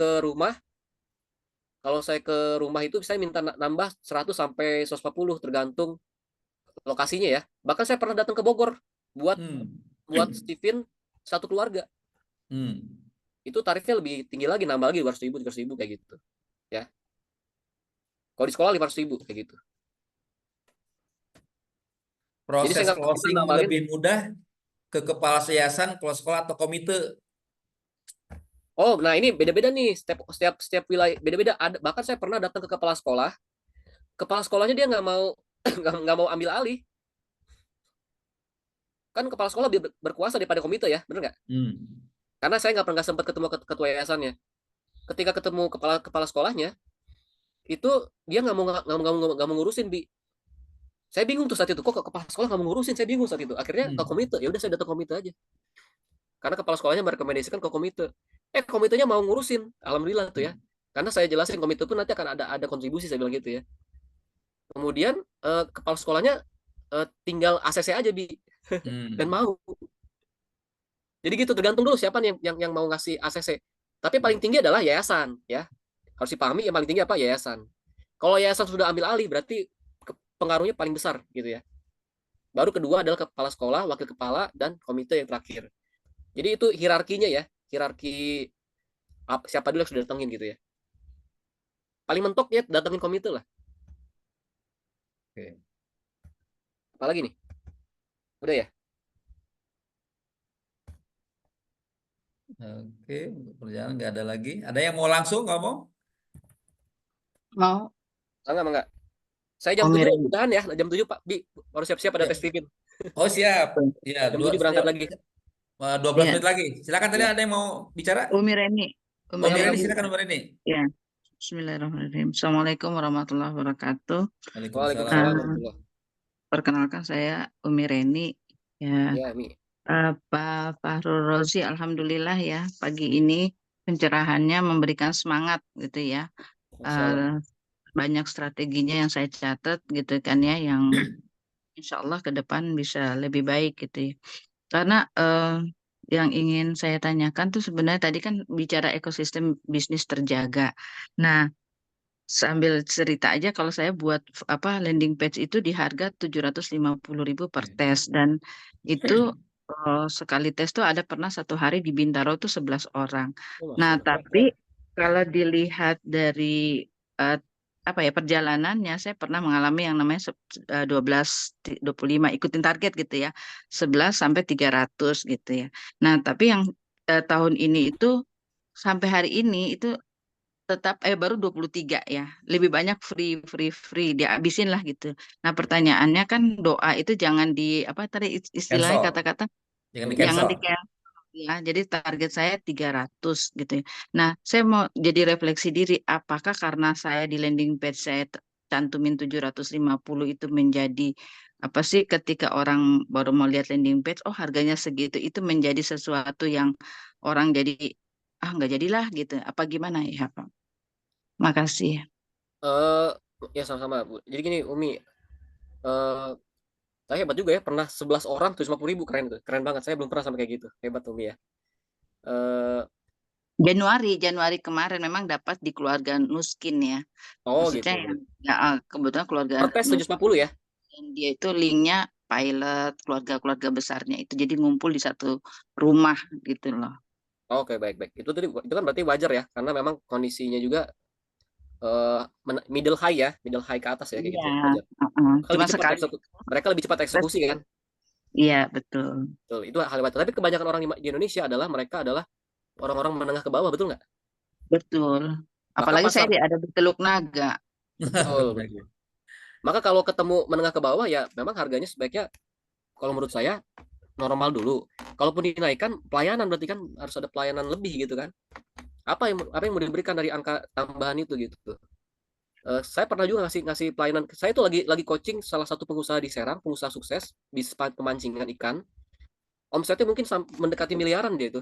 ke rumah itu saya minta nambah 100 sampai 140 tergantung lokasinya ya. Bahkan saya pernah datang ke Bogor buat hmm. buat Stephen satu keluarga. Hmm. Itu tarifnya lebih tinggi lagi, nambah lagi 200.000, 300.000 kayak gitu. Ya. Kalau di sekolah 500.000 kayak gitu. Jadi saya Proses nggak closing nawarin. lebih mudah ke kepala yayasan, kepala sekolah atau komite. Oh, nah ini beda-beda nih, setiap wilayah beda-beda. Bahkan saya pernah datang ke kepala sekolahnya dia nggak mau nggak mau ambil alih. Kan kepala sekolah lebih berkuasa daripada komite ya, bener nggak? Hmm. Karena saya nggak sempat ketemu ketua yayasannya. Ketika ketemu kepala sekolahnya, itu dia nggak mau ngurusin Bi. Saya bingung tuh saat itu, kok kepala sekolah nggak mau ngurusin, saya bingung saat itu. Akhirnya ke komite, ya udah saya datang komite aja. Karena kepala sekolahnya merekomendasikan ke komite. Komitenya mau ngurusin, alhamdulillah tuh ya. Karena saya jelasin komite pun nanti akan ada kontribusi, saya bilang gitu ya. Kemudian kepala sekolahnya tinggal ACC aja Bi. dan Hmm. mau. Jadi gitu, tergantung dulu siapa nih yang mau ngasih ACC. Tapi paling tinggi adalah yayasan, ya. Harus dipahami yang paling tinggi apa? Yayasan. Kalau yayasan sudah ambil alih, berarti pengaruhnya paling besar gitu ya. Baru kedua adalah kepala sekolah, wakil kepala, dan komite yang terakhir. Jadi itu hierarkinya ya, hierarki siapa dulu yang sudah datengin gitu ya. Paling mentok ya datengin komite lah. Oke. Apalagi nih? Udah ya? Oke, untuk perjalanan nggak ada lagi. Ada yang mau langsung ngomong? Mau Enggak. Saya jam 7 Umiren. udahan ya, jam 7 Pak Bi. Baru siap-siap ada Ya. tes Vivin. Oh siap. Ya, Jam 7 berangkat lagi. 12 Ya, menit lagi. Silakan tadi Ya. ada yang mau bicara? Umireni. Oh, Mbak Reni, Umireni. silakan Mbak Reni. Ya. Bismillahirrahmanirrahim. Assalamualaikum warahmatullahi wabarakatuh. Waalaikumsalam. Waalaikumsalam Eh, warahmatullahi. perkenalkan saya Umireni. Ya, Ya, Mi. Pak Fahrul Rozi, alhamdulillah ya pagi ini pencerahannya memberikan semangat gitu ya. Insyaallah. Banyak strateginya yang saya catat gitu kan ya, yang insya Allah ke depan bisa lebih baik gitu ya. Karena yang ingin saya tanyakan tuh sebenarnya tadi kan bicara ekosistem bisnis terjaga. Nah, sambil cerita aja kalau saya buat landing page itu di harga 750.000 per tes, dan itu sekali tes tuh ada pernah satu hari di Bintaro tuh 11 orang. Oh, Nah, Masya Allah. tapi kalau dilihat dari eh, perjalanannya, saya pernah mengalami yang namanya 12-25 ikutin target gitu ya, 11 sampai 300 gitu ya. Nah, tapi yang tahun ini itu sampai hari ini itu tetap baru 23 ya. Lebih banyak free dihabisin lah gitu. Nah, pertanyaannya kan doa itu jangan di apa tadi istilahnya Cancel. kata-kata Jangan di jangan cancel. di ya. Jadi target saya 300 gitu ya. Nah, saya mau jadi refleksi diri apakah karena saya di landing page saya cantumin 750 itu menjadi apa sih ketika orang baru mau lihat landing page, oh harganya segitu, itu menjadi sesuatu yang orang jadi nggak jadilah gitu. Apa gimana ya, Pak? Makasih. Eh, ya sama-sama, Bu. Jadi gini, Umi, eh saya hebat juga ya, pernah 11 orang 750.000, keren tuh. Keren banget. Saya belum pernah sampai kayak gitu. Hebat Umi ya. Eh Januari kemarin memang dapat di keluarga Nuskin ya. oh Maksudnya gitu. yang ya, kebetulan keluarga Per tes Nuskin 750 ya. dia itu linknya pilot keluarga-keluarga besarnya itu jadi ngumpul di satu rumah gitu loh. Oke, baik-baik. Itu kan berarti wajar ya, karena memang kondisinya juga middle high ya, middle high ke atas ya kayak Iya, gitu. Wajar. Mereka cuma lebih cepat sekali. mereka lebih cepat eksekusi kan. Iya betul, Betul, itu hal wajar. Tapi kebanyakan orang di Indonesia adalah mereka adalah orang-orang menengah ke bawah, betul nggak? betul. Maka Apalagi saya pasar ada di Teluk Naga. betul. Maka kalau ketemu menengah ke bawah ya memang harganya sebaiknya kalau menurut saya normal dulu. Kalaupun dinaikkan pelayanan berarti kan harus ada pelayanan lebih gitu kan. Apa yang mau diberikan dari angka tambahan itu gitu. Saya pernah juga ngasih pelayanan. Saya itu lagi coaching salah satu pengusaha di Serang, pengusaha sukses di pemancingan ikan. Omsetnya mungkin mendekati miliaran dia itu.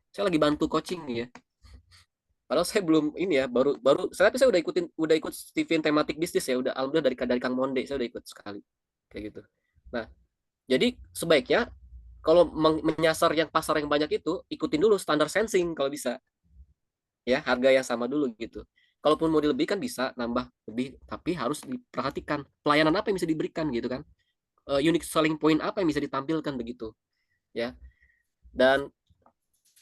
Saya lagi bantu coaching nih ya. Padahal saya belum ini ya, baru baru saya udah ikut Steven tematik bisnis ya, udah alhamdulillah dari Kang Monde saya udah ikut sekali kayak gitu. Nah, jadi sebaiknya kalau menyasar yang pasar yang banyak itu ikutin dulu standar sensing kalau bisa. Ya, harga yang sama dulu gitu. Kalaupun mau dilebihkan bisa nambah lebih, tapi harus diperhatikan pelayanan apa yang bisa diberikan gitu kan. Unique selling point apa yang bisa ditampilkan begitu ya. Dan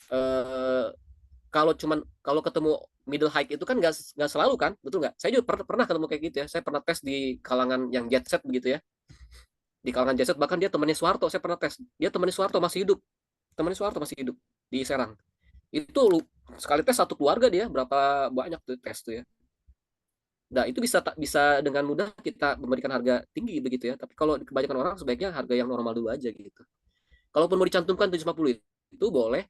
eh, kalau ketemu middle high itu kan nggak selalu kan, betul nggak? Saya juga pernah ketemu kayak gitu ya. Saya pernah tes di kalangan yang jet set begitu ya. Di kalangan jet set bahkan dia temannya Soeharto. Saya pernah tes. Dia temannya Soeharto masih hidup. Temannya Soeharto masih hidup di Serang. Itu sekali tes satu keluarga dia berapa banyak tuh tes tuh ya. Nah, itu bisa bisa dengan mudah kita memberikan harga tinggi begitu ya. Tapi kalau kebanyakan orang sebaiknya harga yang normal dulu aja gitu. Kalaupun mau dicantumkan 750 itu boleh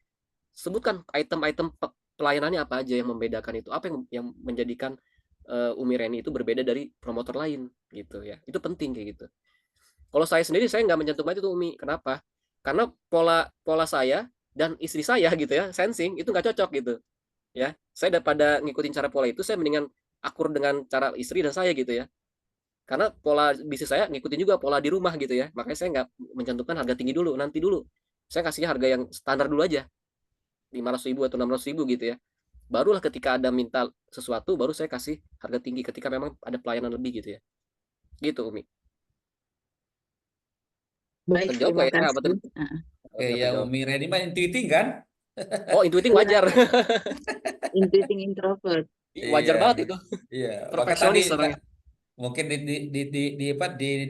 sebutkan item-item pelayanannya apa aja yang membedakan itu, apa yang menjadikan Umi Reni itu berbeda dari promotor lain gitu ya. Itu penting kayak gitu. Kalau saya sendiri saya nggak mencantumkan itu Umi. Kenapa? Karena pola pola saya dan istri saya gitu ya, sensing itu nggak cocok gitu. Ya, saya daripada ngikutin cara pola itu, saya mendingan akur dengan cara istri dan saya gitu ya. Karena pola bisnis saya ngikutin juga pola di rumah gitu ya. Makanya saya nggak mencantumkan harga tinggi dulu, nanti dulu. Saya kasihnya harga yang standar dulu aja, 500.000 atau 600.000 gitu ya. Barulah ketika ada minta sesuatu, baru saya kasih harga tinggi ketika memang ada pelayanan lebih gitu ya. Gitu, Umi. Baik, Terjawab terima nggak ya? Apa kasih. Oke, Oke, ya terjawab. Umi Reni mah intuiting kan? Oh, intuiting wajar. Intuiting introvert. Wajar Iya, banget itu. iya. Maka tadi Perfeksionis orangnya. mungkin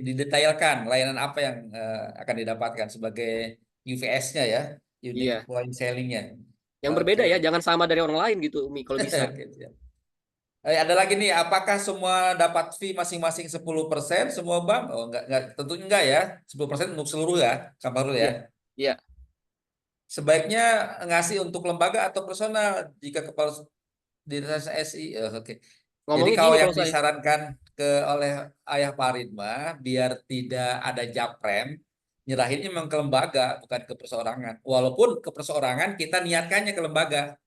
didetailkan layanan apa yang akan didapatkan sebagai UVS-nya ya, unique Iya. point selling-nya. Yang Oke. berbeda ya, jangan sama dari orang lain gitu, Umi, kalau bisa. Oke, siap. Ada lagi nih, apakah semua dapat fee masing-masing 10%, semua bank? Oh, enggak, tentunya enggak ya. 10% untuk seluruh ya, Kang Fahrul ya. Iya. Iya. Sebaiknya ngasih untuk lembaga atau personal jika kepala dinas SI. Oke. Jadi Ngomongnya kalau gini yang kalau saya. disarankan oleh Ayah Farid mah biar tidak ada japrem, nyerahinnya memang ke lembaga bukan ke perseorangan. Walaupun ke perseorangan kita niatkannya ke lembaga.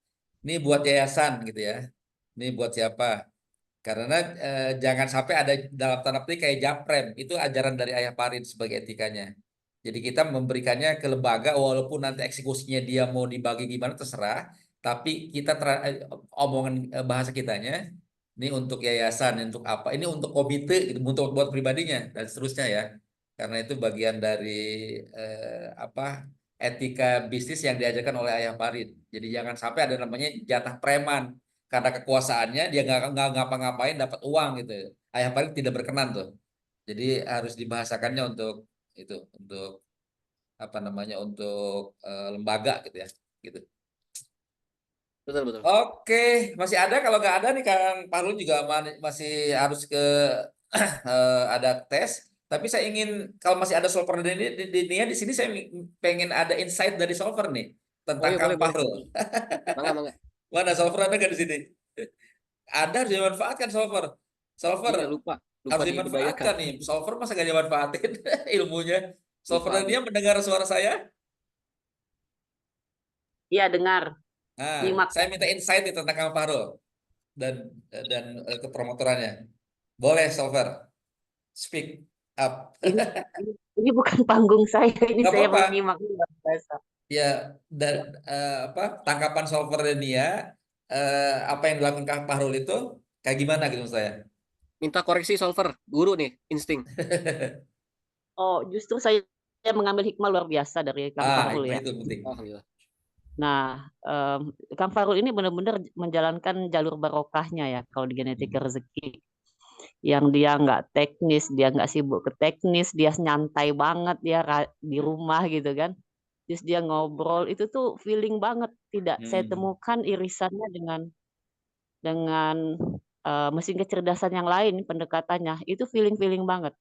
Ini buat yayasan gitu ya. Ini buat siapa? Karena jangan sampai ada dalam tanda petik kayak japrem. Itu ajaran dari Ayah Farid sebagai etikanya. Jadi kita memberikannya ke lembaga walaupun nanti eksekusinya dia mau dibagi gimana terserah. Tapi kita omongan bahasa kitanya ini untuk yayasan, ini untuk apa? Ini untuk komite, gitu, untuk buat pribadinya dan seterusnya ya. Karena itu bagian dari apa etika bisnis yang diajarkan oleh Ayah Farid. Jadi jangan sampai ada namanya jatah preman karena kekuasaannya dia nggak ngapa-ngapain dapat uang gitu. Ayah Farid tidak berkenan tuh. Jadi harus dibahasakannya untuk itu, untuk apa namanya, untuk lembaga gitu ya, gitu. Betul, betul. Oke, masih ada. Kalau nggak ada nih Kang Parul juga masih harus ke ada tes. Tapi saya ingin kalau masih ada solver di sini saya pengen ada insight dari solver nih Oh tentang iya, Kang boleh, boleh. Fahrul. Mangga, mangga. Mana solver ada nggak di sini? Ada, harus dimanfaatkan solver. Solver Iya, lupa. Lupa harus dibayarkan. dimanfaatkan nih. Solver masa nggak dimanfaatin ilmunya? Solver Lupa, dan Abi. dia mendengar suara saya. Iya, dengar. Nah, Nyimak. saya minta insight nih tentang Kang Fahrul dan kepromotorannya. Boleh, solver. Speak up. Ini, ini bukan panggung saya, ini Nggak saya apa-apa. menyimak luar biasa. Ya, dan apa tangkapan solver dan dia apa yang dilakukan Kang Fahrul itu kayak gimana gitu maksud saya? Minta koreksi solver. Guru nih, insting. Oh, justru saya mengambil hikmah luar biasa dari Kang Fahrul Hikmah ya. itu penting. Alhamdulillah. Nah, Kang Fahrul ini benar-benar menjalankan jalur barokahnya ya kalau di genetik rezeki. Yang dia nggak teknis, dia nggak sibuk ke teknis, dia nyantai banget dia di rumah gitu kan. Terus dia ngobrol itu tuh feeling banget. Tidak saya temukan irisannya dengan mesin kecerdasan yang lain pendekatannya. Itu feeling-feeling banget.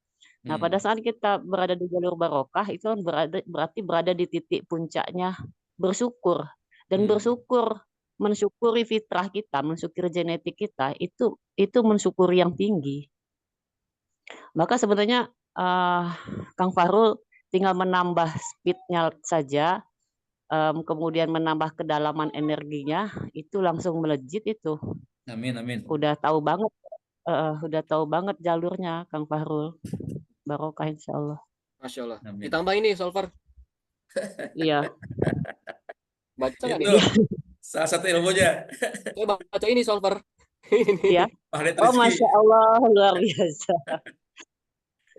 Nah, pada saat kita berada di jalur barokah itu kan berarti berada di titik puncaknya bersyukur dan bersyukur mensyukuri fitrah kita, mensyukuri genetik kita itu mensyukuri yang tinggi. Maka sebenarnya Kang Fahrul tinggal menambah speednya saja, kemudian menambah kedalaman energinya, itu langsung melejit itu. Amin, amin. Udah tahu banget jalurnya Kang Fahrul. Barokah insya Allah. Masya Allah. Amin. Ditambah ini solver. Iya. Baca nggak Itu nih? salah satu ilmunya. Coba baca ini solver. Iya. Magnet Oh, rezeki. Masya Allah, luar biasa.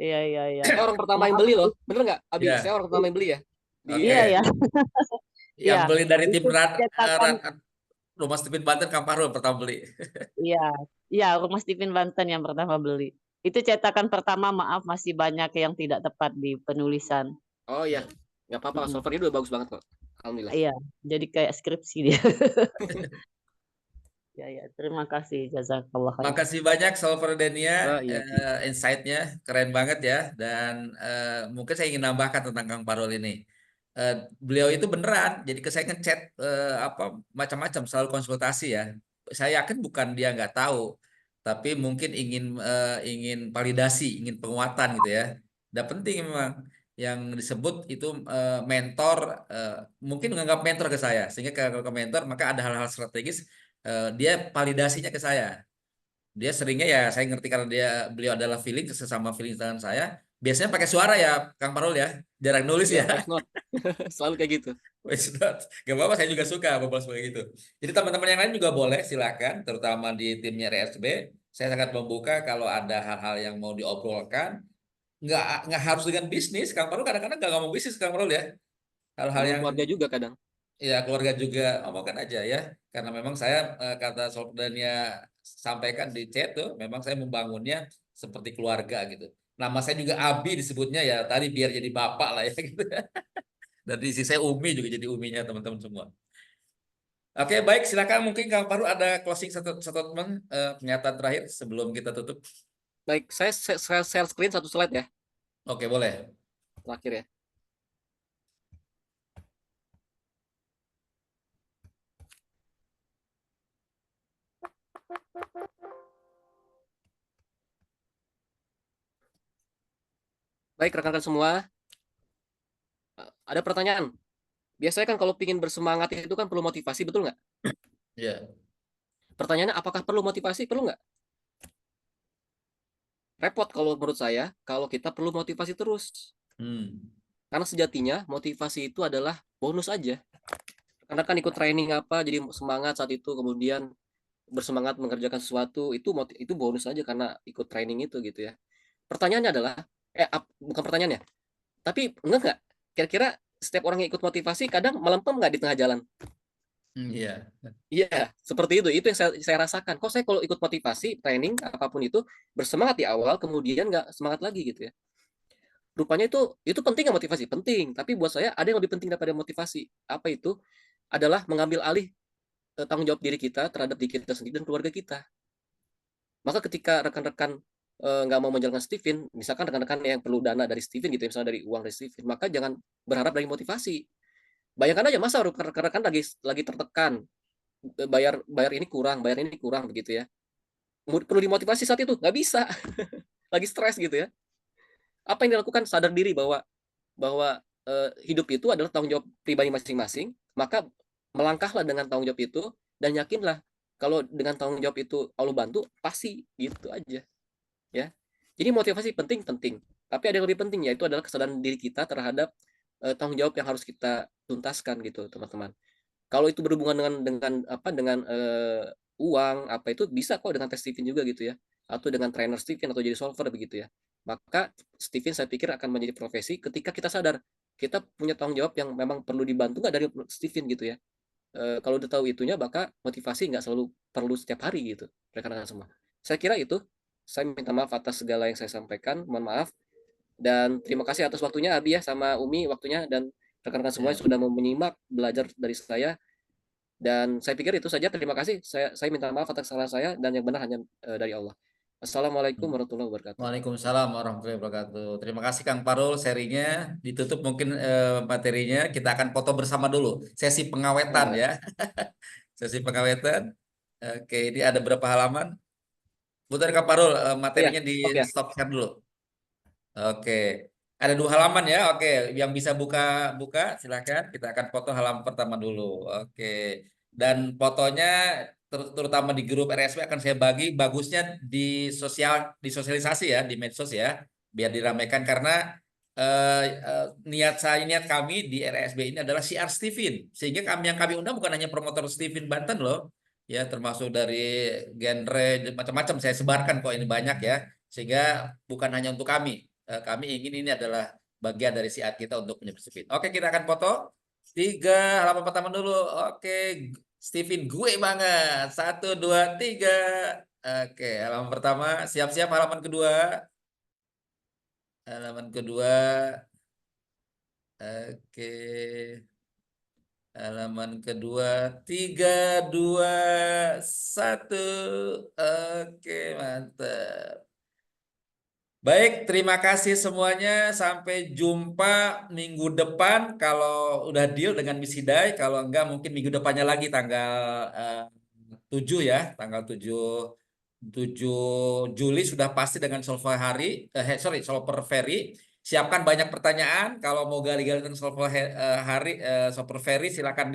Iya, iya, iya. Saya orang pertama yang Maaf, beli loh. Bener nggak, Abi? Ya. Saya orang pertama yang beli ya. Di Oke. Iya, ya. Yang Iya. beli dari tim Itu cetakan, Rumah Stephen Banten Kang Fahrul pertama beli. iya. Iya, Rumah Stephen Banten yang pertama beli. Itu cetakan pertama, maaf masih banyak yang tidak tepat di penulisan. Oh iya, nggak apa-apa. Mm-mm. Solver ini udah bagus banget kok. Alhamdulillah. Iya, jadi kayak skripsi dia. Ya, ya. Terima kasih, jazakallah khair. Makasih banyak Solver Denia, Iya. insight-nya keren banget ya. Dan mungkin saya ingin nambahkan tentang Kang Fahrul ini. Beliau itu beneran, jadi ke saya ngechat apa macam-macam, selalu konsultasi ya. Saya yakin bukan dia nggak tahu, tapi mungkin ingin validasi, ingin penguatan gitu ya. Dan penting memang yang disebut itu mentor, mungkin menganggap mentor ke saya, sehingga kalau ke mentor maka ada hal-hal strategis dia validasinya ke saya. Dia seringnya ya saya ngerti karena beliau adalah feeling sesama feeling dengan saya. Biasanya pakai suara ya Kang Parul ya. Jarang nulis Ya, ya. voice note. Selalu kayak gitu. Voice note. Gak apa-apa, saya juga suka bapak seperti itu. Jadi teman-teman yang lain juga boleh silakan, terutama di timnya RSB. Saya sangat membuka kalau ada hal-hal yang mau diobrolkan. Nggak harus dengan bisnis. Kang Parul kadang-kadang nggak ngomong bisnis Kang Parul ya. Hal-hal Ngomong yang keluarga juga kadang. ya keluarga juga omongkan aja ya. Karena memang saya kata Soldania sampaikan di chat tuh, memang saya membangunnya seperti keluarga gitu. Nama saya juga Abi disebutnya ya tadi biar jadi bapak lah ya gitu. Dan di sisi saya Umi juga jadi Uminya teman-teman semua. Oke, baik, silakan mungkin Kang Paru ada closing statement pernyataan terakhir sebelum kita tutup. Baik, saya share screen satu slide ya, Oke, boleh. terakhir ya. Baik, rekan-rekan semua, ada pertanyaan. Biasanya kan kalau ingin bersemangat itu kan perlu motivasi, betul nggak? Ya. Pertanyaannya, apakah perlu motivasi? Perlu nggak? Repot kalau menurut saya, kalau kita perlu motivasi terus. Hmm. Karena sejatinya motivasi itu adalah bonus aja. Karena kan ikut training apa, jadi semangat saat itu, kemudian bersemangat mengerjakan sesuatu, itu bonus aja karena ikut training itu gitu ya. Pertanyaannya adalah, bukan pertanyaannya, tapi nggak kira-kira setiap orang yang ikut motivasi kadang melempem nggak di tengah jalan? Iya. Iya, seperti itu yang saya rasakan. Kok saya kalau ikut motivasi training apapun itu bersemangat di awal, kemudian nggak semangat lagi gitu ya. Rupanya itu penting nggak motivasi? Penting, tapi buat saya ada yang lebih penting daripada motivasi. Apa itu? Adalah mengambil alih tanggung jawab diri kita terhadap diri kita sendiri dan keluarga kita. Maka ketika rekan-rekan nggak mau menjalankan Steven, misalkan rekan-rekan yang perlu dana dari Steven gitu, misalnya dari uang dari Steven, maka jangan berharap dari motivasi. Bayangkan aja masa rekan-rekan lagi tertekan, bayar ini kurang begitu ya. Perlu dimotivasi saat itu, nggak bisa, lagi stres gitu ya. Apa yang dilakukan? Sadar diri bahwa bahwa hidup itu adalah tanggung jawab pribadi masing-masing, maka melangkahlah dengan tanggung jawab itu dan yakinlah kalau dengan tanggung jawab itu Allah bantu, pasti gitu aja ya. Jadi motivasi penting, tapi ada yang lebih penting yaitu adalah kesadaran diri kita terhadap tanggung jawab yang harus kita tuntaskan gitu teman-teman. Kalau itu berhubungan dengan uang apa itu bisa kok dengan tes Steven juga gitu ya, atau dengan trainer Steven atau jadi solver begitu ya. Maka Steven saya pikir akan menjadi profesi ketika kita sadar kita punya tanggung jawab yang memang perlu dibantu nggak dari Steven gitu ya. Kalau udah tahu itunya, maka motivasi nggak selalu perlu setiap hari gitu, rekan-rekan semua. Saya kira itu. Saya minta maaf atas segala yang saya sampaikan, mohon maaf. Dan terima kasih atas waktunya Abi ya sama Umi waktunya dan rekan-rekan semua yang sudah mau menyimak belajar dari saya. Dan saya pikir itu saja. Terima kasih. Saya minta maaf atas kesalahan saya dan yang benar hanya dari Allah. Assalamualaikum warahmatullahi wabarakatuh. Waalaikumsalam warahmatullahi wabarakatuh. Terima kasih Kang Parul, serinya ditutup mungkin materinya. Kita akan foto bersama dulu. Sesi pengawetan Boleh. ya. Sesi pengawetan. Oke, ini ada berapa halaman? Bentar Kang Parul, Iya, materinya di stop ya. stop share dulu. Oke. Ada 2 halaman ya. Oke, yang bisa buka silakan. Kita akan foto halaman pertama dulu. Oke. Dan fotonya terutama di grup RSP akan saya bagi bagusnya di sosialisasi ya, di medsos ya, biar diramaikan karena niat kami di RSB ini adalah siar Steven. Sehingga yang kami undang bukan hanya promotor Steven Banten loh. Ya, termasuk dari genre macam-macam saya sebarkan kok ini banyak ya. Sehingga bukan hanya untuk kami. Kami ingin ini adalah bagian dari siar kita untuk menyebut. Oke, kita akan foto 3 halaman pertama dulu. Oke, Steven gue banget. 1, 2, 3. Oke, halaman pertama. Siap-siap halaman kedua. Halaman kedua. Oke. Halaman kedua. 3, 2, 1. Oke, mantap. Baik, terima kasih semuanya. Sampai jumpa minggu depan kalau udah deal dengan Miss Hidai. Kalau enggak mungkin minggu depannya lagi tanggal 7 ya. Tanggal 7 Juli sudah pasti dengan Solver Solver Ferry. Siapkan banyak pertanyaan. Kalau mau gali-gali tentang Solver Ferry silakan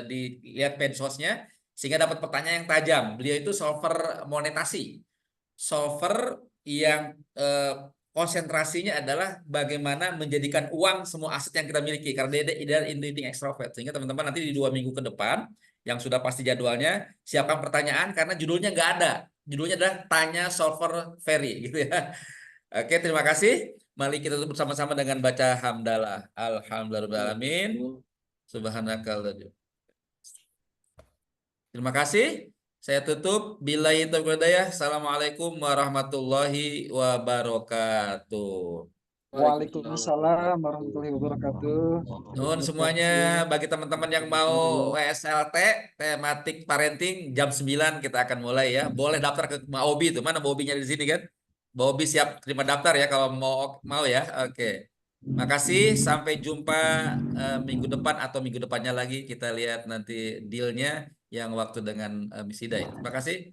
dilihat medsosnya sehingga dapat pertanyaan yang tajam. Beliau itu solver monetasi. solver yang konsentrasinya adalah bagaimana menjadikan uang semua aset yang kita miliki karena dia ideal eating extrovert. Sehingga teman-teman nanti di 2 minggu ke depan yang sudah pasti jadwalnya siapkan pertanyaan karena judulnya nggak ada. Judulnya adalah tanya solver Ferry gitu ya. Oke, terima kasih. Mari kita tutup bersama-sama dengan baca hamdalah. Alhamdulillahirobbilalamin. Subhanakallah. Terima kasih. Saya tutup. Billahi taufiq wal hidayah. Assalamualaikum warahmatullahi wabarakatuh. Waalaikumsalam warahmatullahi wabarakatuh. Nuhun semuanya bagi teman-teman yang mau WSLT tematik parenting jam 9 kita akan mulai ya. Boleh daftar ke Mbak Obi itu. Mana Mbak Obinya di sini kan? Mbak Obi siap terima daftar ya kalau mau ya. Oke. Makasih, sampai jumpa minggu depan atau minggu depannya lagi kita lihat nanti dealnya yang waktu dengan Miss Hida ya. Terima kasih.